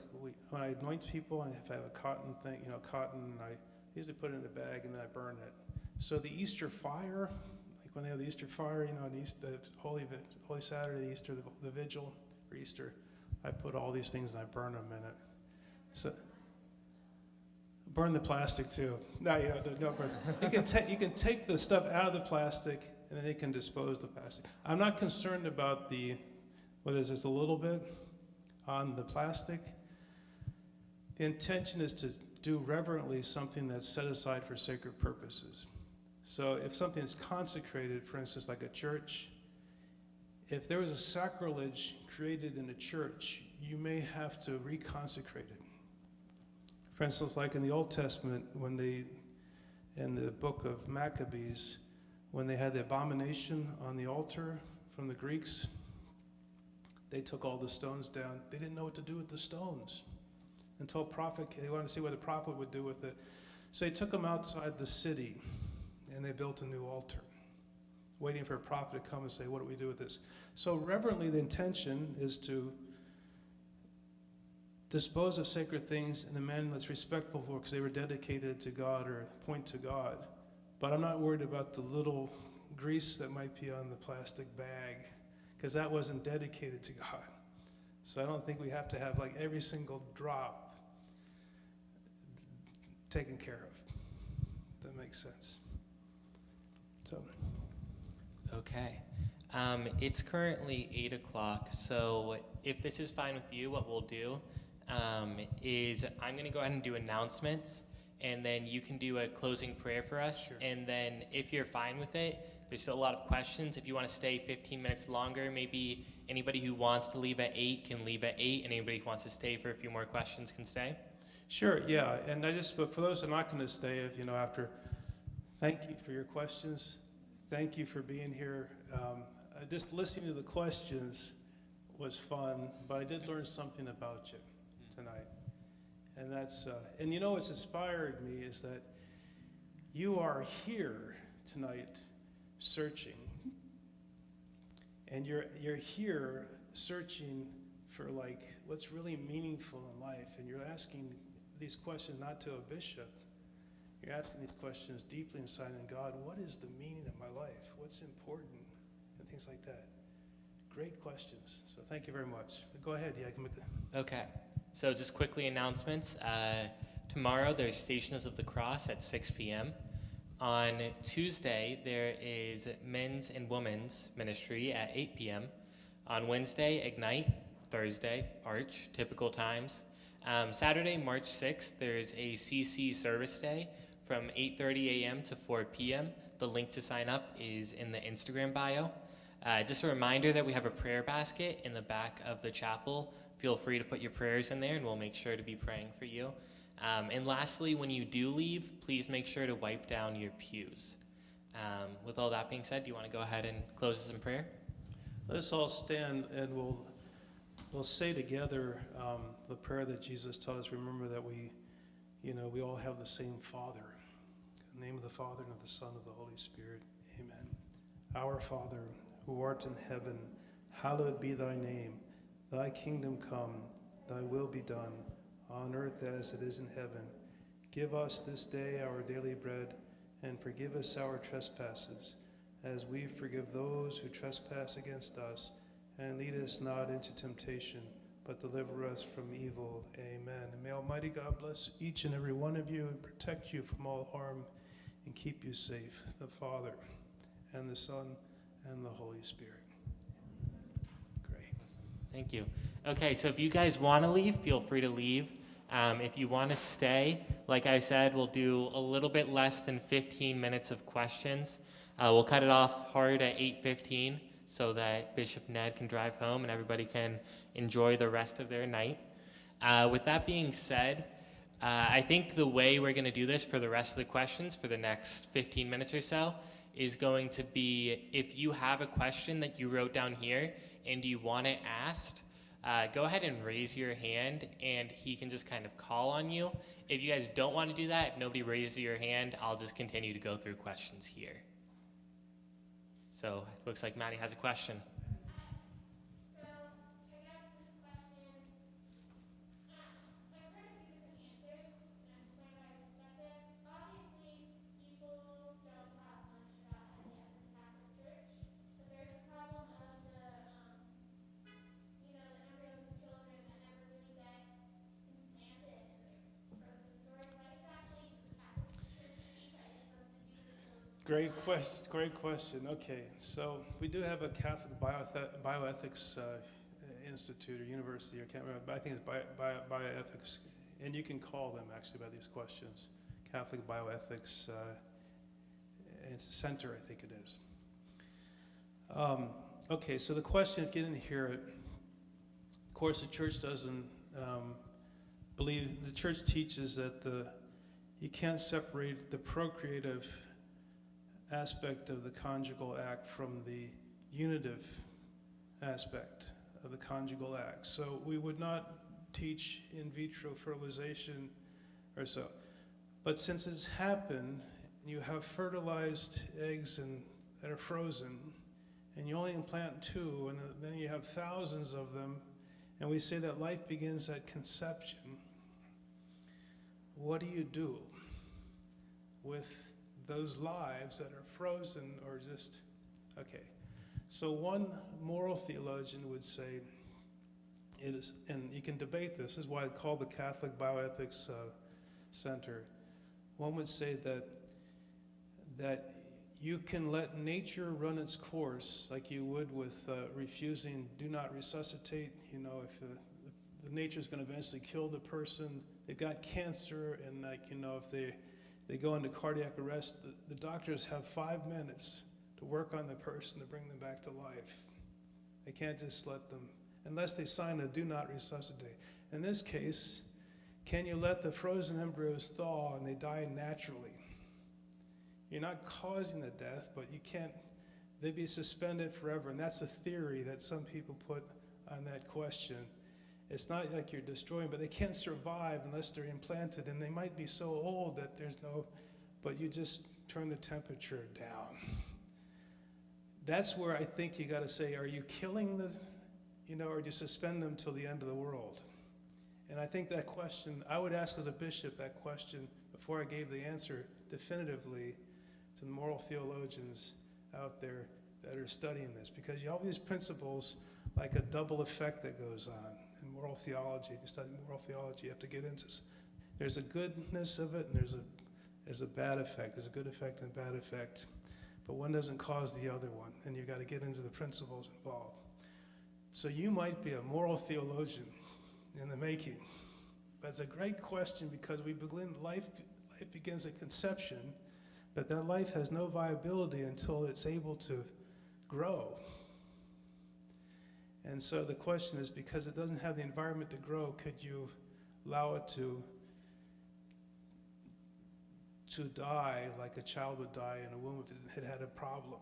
when I anoint people, and if I have a cotton thing, I usually put it in a bag and then I burn it. So the Easter fire, like when they have the Easter fire, the Holy Saturday, Easter, the Vigil for Easter, I put all these things and I burn them in it. So burn the plastic too. No, burn. You can take the stuff out of the plastic and then it can dispose the plastic. I'm not concerned about whether it's just a little bit on the plastic. The intention is to do reverently something that's set aside for sacred purposes. So if something is consecrated, for instance, like a church, if there was a sacrilege created in a church, you may have to reconsecrate it. For instance, like in the Old Testament, in the book of Maccabees, when they had the abomination on the altar from the Greeks, they took all the stones down. They didn't know what to do with the stones until prophet came. They wanted to see what the prophet would do with it. So they took them outside the city and they built a new altar, waiting for a prophet to come and say, what do we do with this? So reverently, the intention is to dispose of sacred things in a manner that's respectful for, because they were dedicated to God or point to God. But I'm not worried about the little grease that might be on the plastic bag, because that wasn't dedicated to God. So I don't think we have to have like every single drop taken care of. That makes sense. So. Okay. It's currently 8 o'clock, so if this is fine with you, what we'll do is I'm going to go ahead and do announcements, and then you can do a closing prayer for us. Sure. And then if you're fine with it, there's still a lot of questions. If you want to stay 15 minutes longer, maybe anybody who wants to leave at 8 can leave at 8, and anybody who wants to stay for a few more questions can stay. Sure, yeah. And but for those who are not going to stay, after, thank you for your questions. Thank you for being here. Just listening to the questions was fun, but I did learn something about you tonight. And that's, what's inspired me is that you are here tonight searching. And you're here searching for what's really meaningful in life. And you're asking these questions not to a bishop. You're asking these questions deeply inside in God. What is the meaning of my life? What's important? And things like that. Great questions. So thank you very much. Go ahead. Yeah, I can make that. Okay. So just quickly announcements. Tomorrow there's Stations of the Cross at 6 p.m. On Tuesday there is Men's and Women's Ministry at 8 p.m. On Wednesday, Ignite. Thursday, Arch, typical times. Saturday, March 6th, there's a CC service day from 8:30 a.m. to 4 p.m. The link to sign up is in the Instagram bio. Just a reminder that we have a prayer basket in the back of the chapel. Feel free to put your prayers in there and we'll make sure to be praying for you. And lastly, when you do leave, please make sure to wipe down your pews. With all that being said, do you want to go ahead and close us in prayer? Let us all stand and we'll say together the prayer that Jesus taught us. Remember that we all have the same Father. In the name of the Father, and of the Son, and of the Holy Spirit. Amen. Our Father, who art in heaven, hallowed be thy name. Thy kingdom come, thy will be done, on earth as it is in heaven. Give us this day our daily bread, and forgive us our trespasses, as we forgive those who trespass against us. And lead us not into temptation, but deliver us from evil. Amen. And may Almighty God bless each and every one of you and protect you from all harm and keep you safe, the Father and the Son and the Holy Spirit. Great. Thank you. Okay, so if you guys want to leave, feel free to leave. If you want to stay, like I said, we'll do a little bit less than 15 minutes of questions. We'll cut it off hard at 8:15 so that Bishop Ned can drive home and everybody can enjoy the rest of their night. With that being said, I think the way we're going to do this for the rest of the questions for the next 15 minutes or so is going to be, if you have a question that you wrote down here and you want it asked, go ahead and raise your hand and he can just kind of call on you. If you guys don't want to do that, if nobody raises your hand, I'll just continue to go through questions here. So it looks like Maddie has a question. Great question. Okay, so we do have a Catholic bioethics institute or university, I can't remember, but I think it's bioethics, and you can call them actually by these questions. Catholic Bioethics Center, I think it is. Okay, so the question, if you didn't hear it, of course the church doesn't believe, the church teaches that you can't separate the procreative aspect of the conjugal act from the unitive aspect of the conjugal act. So we would not teach in vitro fertilization or so. But since it's happened, you have fertilized eggs that are frozen, and you only implant 2, and then you have thousands of them, and we say that life begins at conception. What do you do with those lives that are frozen or just, okay. So one moral theologian would say, it is, and you can debate this is why it's called the Catholic Bioethics Center. One would say that you can let nature run its course like you would with refusing, do not resuscitate. You know, if the nature's going to eventually kill the person, they've got cancer, and if they go into cardiac arrest, the doctors have 5 minutes to work on the person to bring them back to life. They can't just let them, unless they sign a do not resuscitate. In this case, can you let the frozen embryos thaw and they die naturally? You're not causing the death, but you can't, they'd be suspended forever. And that's a theory that some people put on that question. It's not like you're destroying, but they can't survive unless they're implanted, and they might be so old that there's no, but you just turn the temperature down. That's where I think you got to say, are you killing or do you suspend them till the end of the world? And I think that question, I would ask as a bishop that question before I gave the answer definitively to the moral theologians out there that are studying this, because you have these principles like a double effect that goes on. In moral theology, if you study moral theology, you have to get into, there's a goodness of it and there's a bad effect. There's a good effect and bad effect, but one doesn't cause the other one, and you've got to get into the principles involved. So you might be a moral theologian in the making, but it's a great question because we begin, life begins at conception, but that life has no viability until it's able to grow. And so the question is, because it doesn't have the environment to grow, could you allow it to to die like a child would die in a womb if it had had a problem,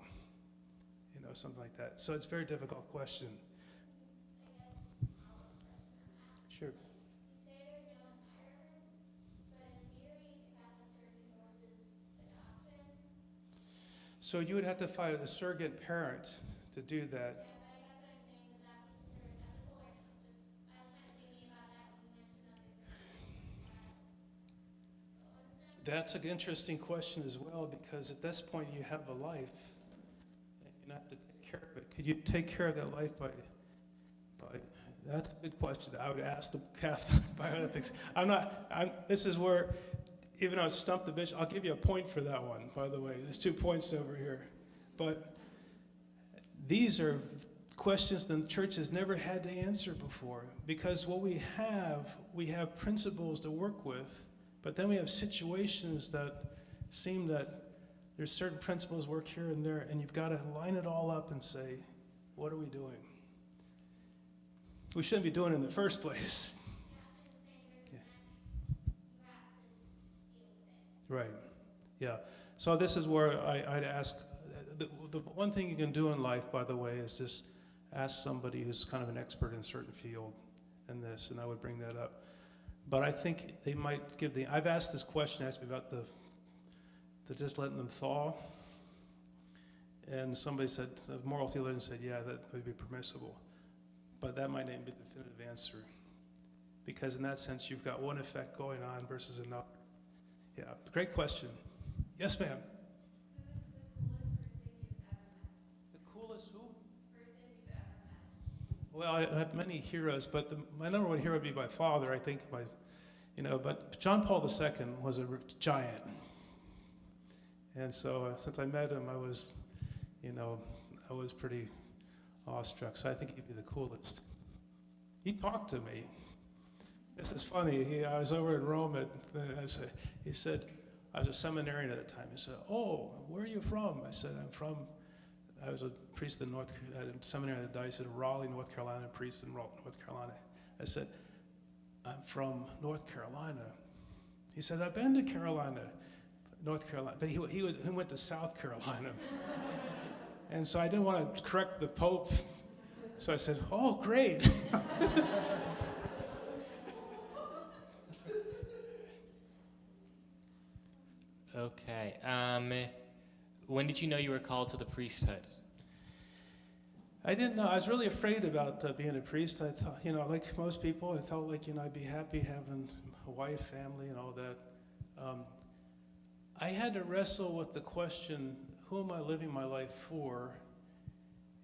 something like that. So it's a very difficult question. Sure. So you would have to find a surrogate parent to do that. That's an interesting question as well, because at this point you have a life and you have to take care of it. Could you take care of that life by that's a good question. I would ask the Catholic bioethics. This is where, even though it's Stump the Bishop, I'll give you a point for that one, by the way. There's 2 points over here. But these are questions the church has never had to answer before, because what we have principles to work with, but then we have situations that seem that there's certain principles work here and there, and you've got to line it all up and say, what are we doing? We shouldn't be doing it in the first place. Yeah. Right. Yeah. So this is where I'd ask, the one thing you can do in life, by the way, is just ask somebody who's kind of an expert in a certain field in this, and I would bring that up. But I think they might I've asked this question, asked me about the just letting them thaw. And somebody said, a moral theologian said, yeah, that would be permissible. But that might not be the definitive answer. Because in that sense, you've got one effect going on versus another. Yeah, great question. Yes, ma'am. The coolest who? Well, I have many heroes, but my number one hero would be my father, I think. But John Paul II was a giant. And so since I met him, I was pretty awestruck. So I think he'd be the coolest. He talked to me. This is funny. I was over in Rome. He said, I was a seminarian at the time. He said, "Oh, where are you from?" I said, I was a priest in at a seminary at the Diocese of Raleigh, North Carolina, a priest in Raleigh, North Carolina. I said, "I'm from North Carolina." He said, "I've been to Carolina, North Carolina," but he went to South Carolina. And so I didn't want to correct the Pope, so I said, "Oh, great." Okay. When did you know you were called to the priesthood? I didn't know. I was really afraid about being a priest. I thought, like most people, I felt like, I'd be happy having a wife, family, and all that. I had to wrestle with the question, who am I living my life for?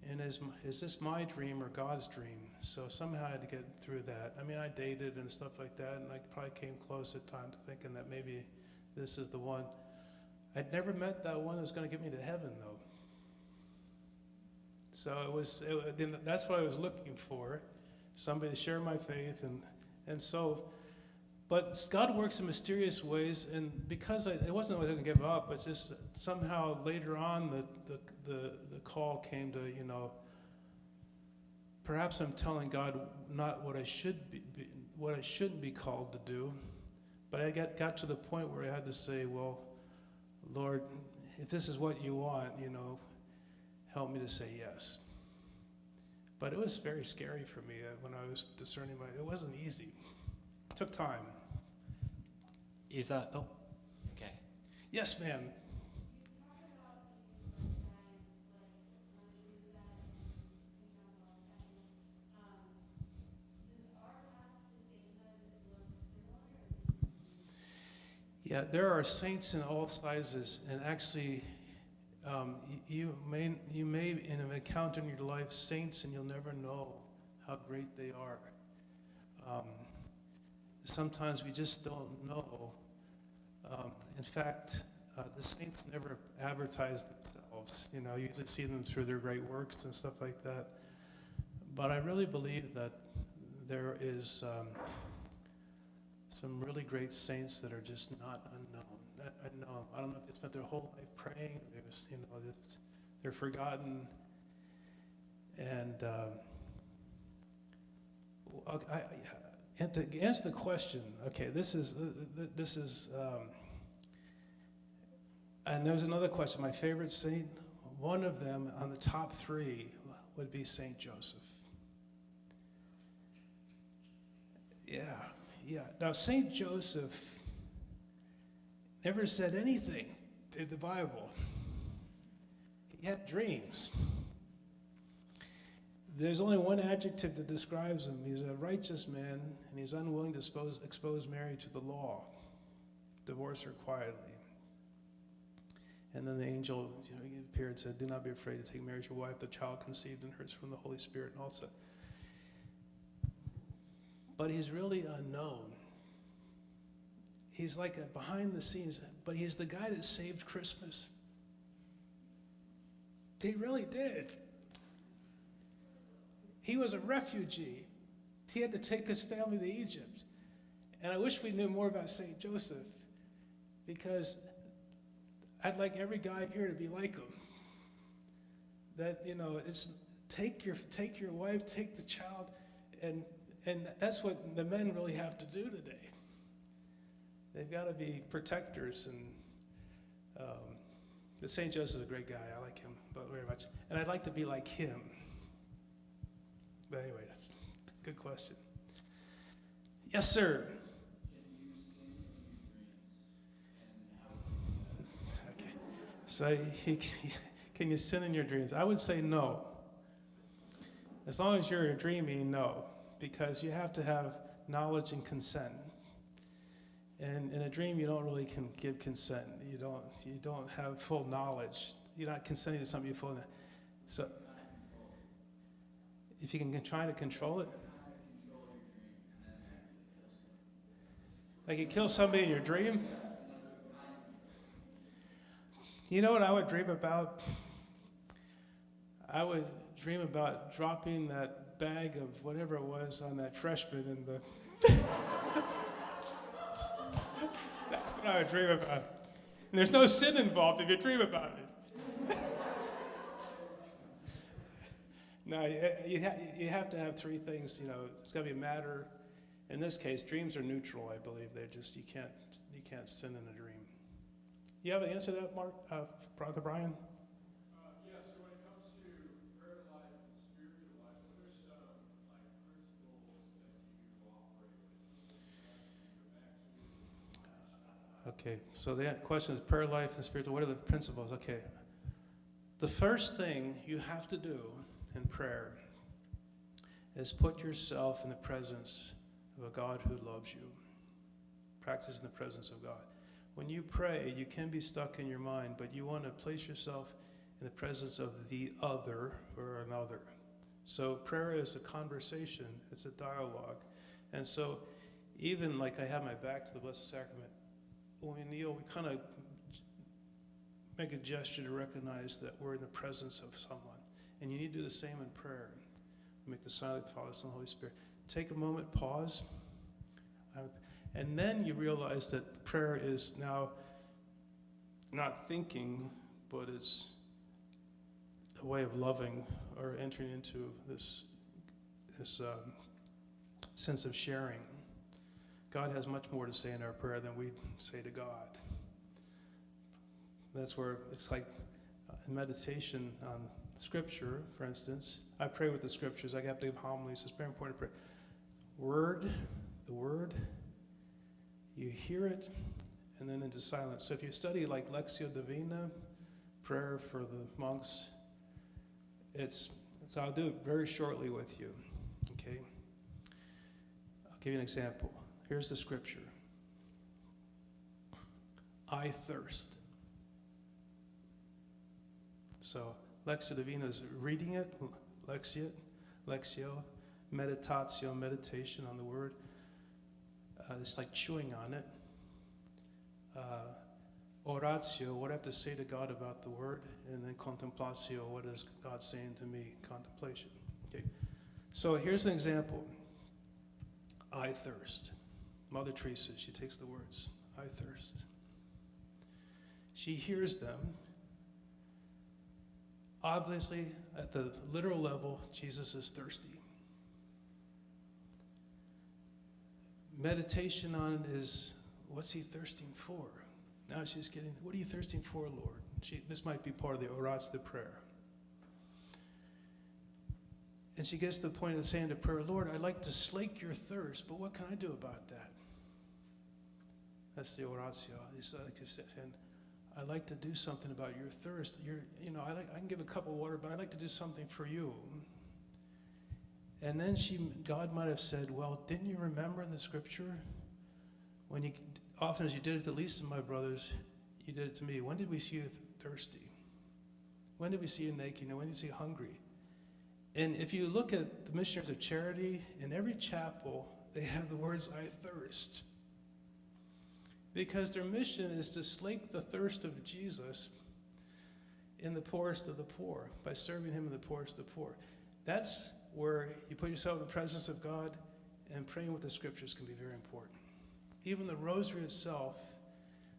And is this my dream or God's dream? So somehow I had to get through that. I mean, I dated and stuff like that, and I probably came close at times to thinking that maybe this is the one. I'd never met that one that was going to get me to heaven, though. So that's what I was looking for, somebody to share my faith, and so, but God works in mysterious ways, and because it wasn't that I was going to give up, but just somehow later on the call came to, perhaps I'm telling God not what I shouldn't be called to do, but I got to the point where I had to say, well, Lord, if this is what you want, help me to say yes. But it was very scary for me when I was discerning it wasn't easy. It took time. Okay. Yes, ma'am. Yeah, there are saints in all sizes, and actually, you may have encountered in your life saints, and you'll never know how great they are. Sometimes we just don't know. In fact, the saints never advertise themselves. You usually see them through their great works and stuff like that. But I really believe that there is some really great saints that are just not unknown. I don't know if they spent their whole life praying. They're forgotten. And and to answer the question, okay, this is And there was another question. My favorite saint, one of them on the top 3 would be Saint Joseph. Yeah. Now, Saint Joseph never said anything in the Bible. He had dreams. There's only one adjective that describes him. He's a righteous man, and he's unwilling to expose Mary to the law. Divorce her quietly. And then the angel appeared and said, "Do not be afraid to take Mary as your wife. The child conceived in her is from the Holy Spirit." And also, but he's really unknown. He's like a behind the scenes, but he's the guy that saved Christmas. He really did. He was a refugee. He had to take his family to Egypt. And I wish we knew more about St. Joseph, because I'd like every guy here to be like him. That, it's take your wife, take the child, and that's what the men really have to do today. They've got to be protectors, but St. Joseph's a great guy. I like him very much. And I'd like to be like him. But anyway, that's a good question. Yes, sir. Okay. So can you sin in your dreams? I would say no. As long as you're dreaming, no. Because you have to have knowledge and consent. And in a dream, you don't really give consent. You don't have full knowledge. You're not consenting to something you full. So, if you can try to control it, like you kill somebody in your dream. You know what I would dream about? I would dream about dropping that bag of whatever it was on that freshman in the. That's what I would dream about. And there's no sin involved if you dream about it. No, you have to have 3 things. It's got to be matter. In this case, dreams are neutral. I believe they're just you can't sin in a dream. You have an answer to that, Mark, Brother Brian? Yes. So when it comes to prayer life and spiritual life, what are some principles that you operate with? Okay, so the question is prayer life and spiritual. What are the principles? Okay. The first thing you have to do in prayer is put yourself in the presence of a God who loves you. Practice in the presence of God. When you pray, you can be stuck in your mind, but you want to place yourself in the presence of the other or another. So prayer is a conversation, it's a dialogue. And so even like I have my back to the Blessed Sacrament, when we kneel, we kind of make a gesture to recognize that we're in the presence of someone. And you need to do the same in prayer. Make the sign of the Father, Son, and Holy Spirit. Take a moment, pause, and then you realize that prayer is now not thinking, but it's a way of loving or entering into this sense of sharing. God has much more to say in our prayer than we say to God. That's where it's like in meditation on Scripture, for instance. I pray with the Scriptures. I have to give homilies. It's very important to pray. The Word, you hear it, and then into silence. So if you study like Lectio Divina, prayer for the monks, I'll do it very shortly with you, okay? I'll give you an example. Here's the Scripture. I thirst. So Lectio Divina is reading it, Lectio, meditatio, meditation on the Word. It's like chewing on it. Oratio, what I have to say to God about the Word, and then contemplatio, what is God saying to me, contemplation. Okay. So here's an example. I thirst. Mother Teresa, she takes the words, I thirst. She hears them. Obviously, at the literal level, Jesus is thirsty. Meditation on it is, what's he thirsting for? Now she's getting, what are you thirsting for, Lord? This might be part of the oratio, the prayer. And she gets to the point of saying to prayer, Lord, I'd like to slake your thirst, but what can I do about that? That's the oratio. It's like saying, I'd like to do something about your thirst. I can give a cup of water, but I'd like to do something for you. And then God might have said, well, didn't you remember in the scripture? Often as you did it to the least of my brothers, you did it to me. When did we see you thirsty? When did we see you naked? When did we see you hungry? And if you look at the missionaries of charity, in every chapel, they have the words, I thirst. Because their mission is to slake the thirst of Jesus in the poorest of the poor, by serving him in the poorest of the poor. That's where you put yourself in the presence of God, and praying with the scriptures can be very important. Even the rosary itself,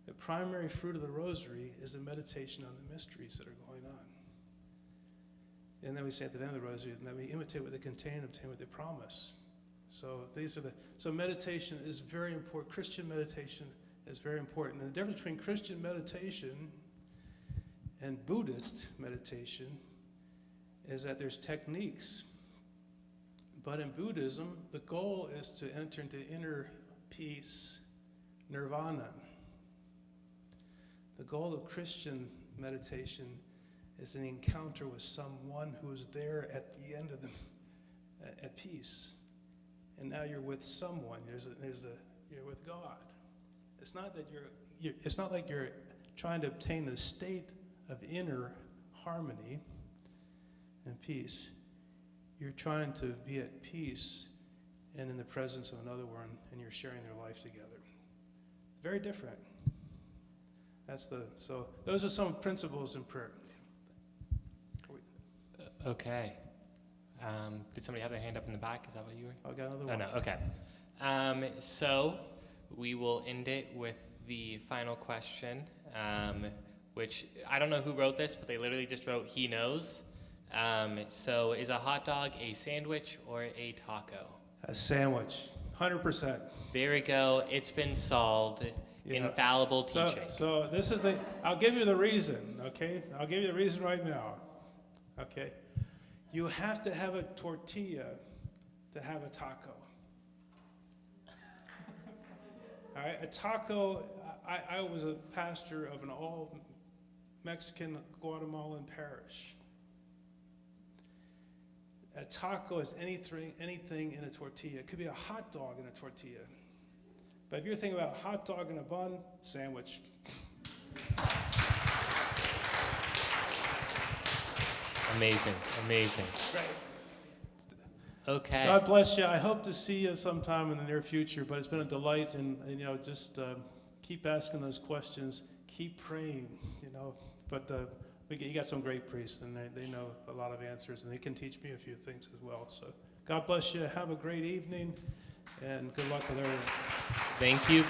the primary fruit of the rosary is a meditation on the mysteries that are going on. And then we say at the end of the rosary, and then we imitate what they contain, obtain what they promise. So meditation is very important. Christian meditation is very important. And the difference between Christian meditation and Buddhist meditation is that there's techniques. But in Buddhism, the goal is to enter into inner peace, nirvana. The goal of Christian meditation is an encounter with someone who is there at the end of at peace. And now you're with someone. You're with God. It's not that it's not like you're trying to obtain a state of inner harmony and peace. You're trying to be at peace and in the presence of another one, and you're sharing their life together. It's very different. So those are some principles in prayer. Okay. Did somebody have their hand up in the back? Is that what you were? I got another Oh, one. no, okay. So we will end it with the final question, which I don't know who wrote this, but they literally just wrote, he knows. So is a hot dog a sandwich or a taco? A sandwich, 100%. There we go. It's been solved. Yeah. Infallible teaching. So this is I'll give you the reason, okay? I'll give you the reason right now, okay? You have to have a tortilla to have a taco. All right, a taco, I was a pastor of an all-Mexican Guatemalan parish. A taco is anything in a tortilla. It could be a hot dog in a tortilla. But if you're thinking about a hot dog in a bun, sandwich. Amazing. Right. Okay. God bless you. I hope to see you sometime in the near future, but it's been a delight, and just keep asking those questions, keep praying, but you got some great priests, and they know a lot of answers, and they can teach me a few things as well. So God bless you. Have a great evening, and good luck with everything. Thank you.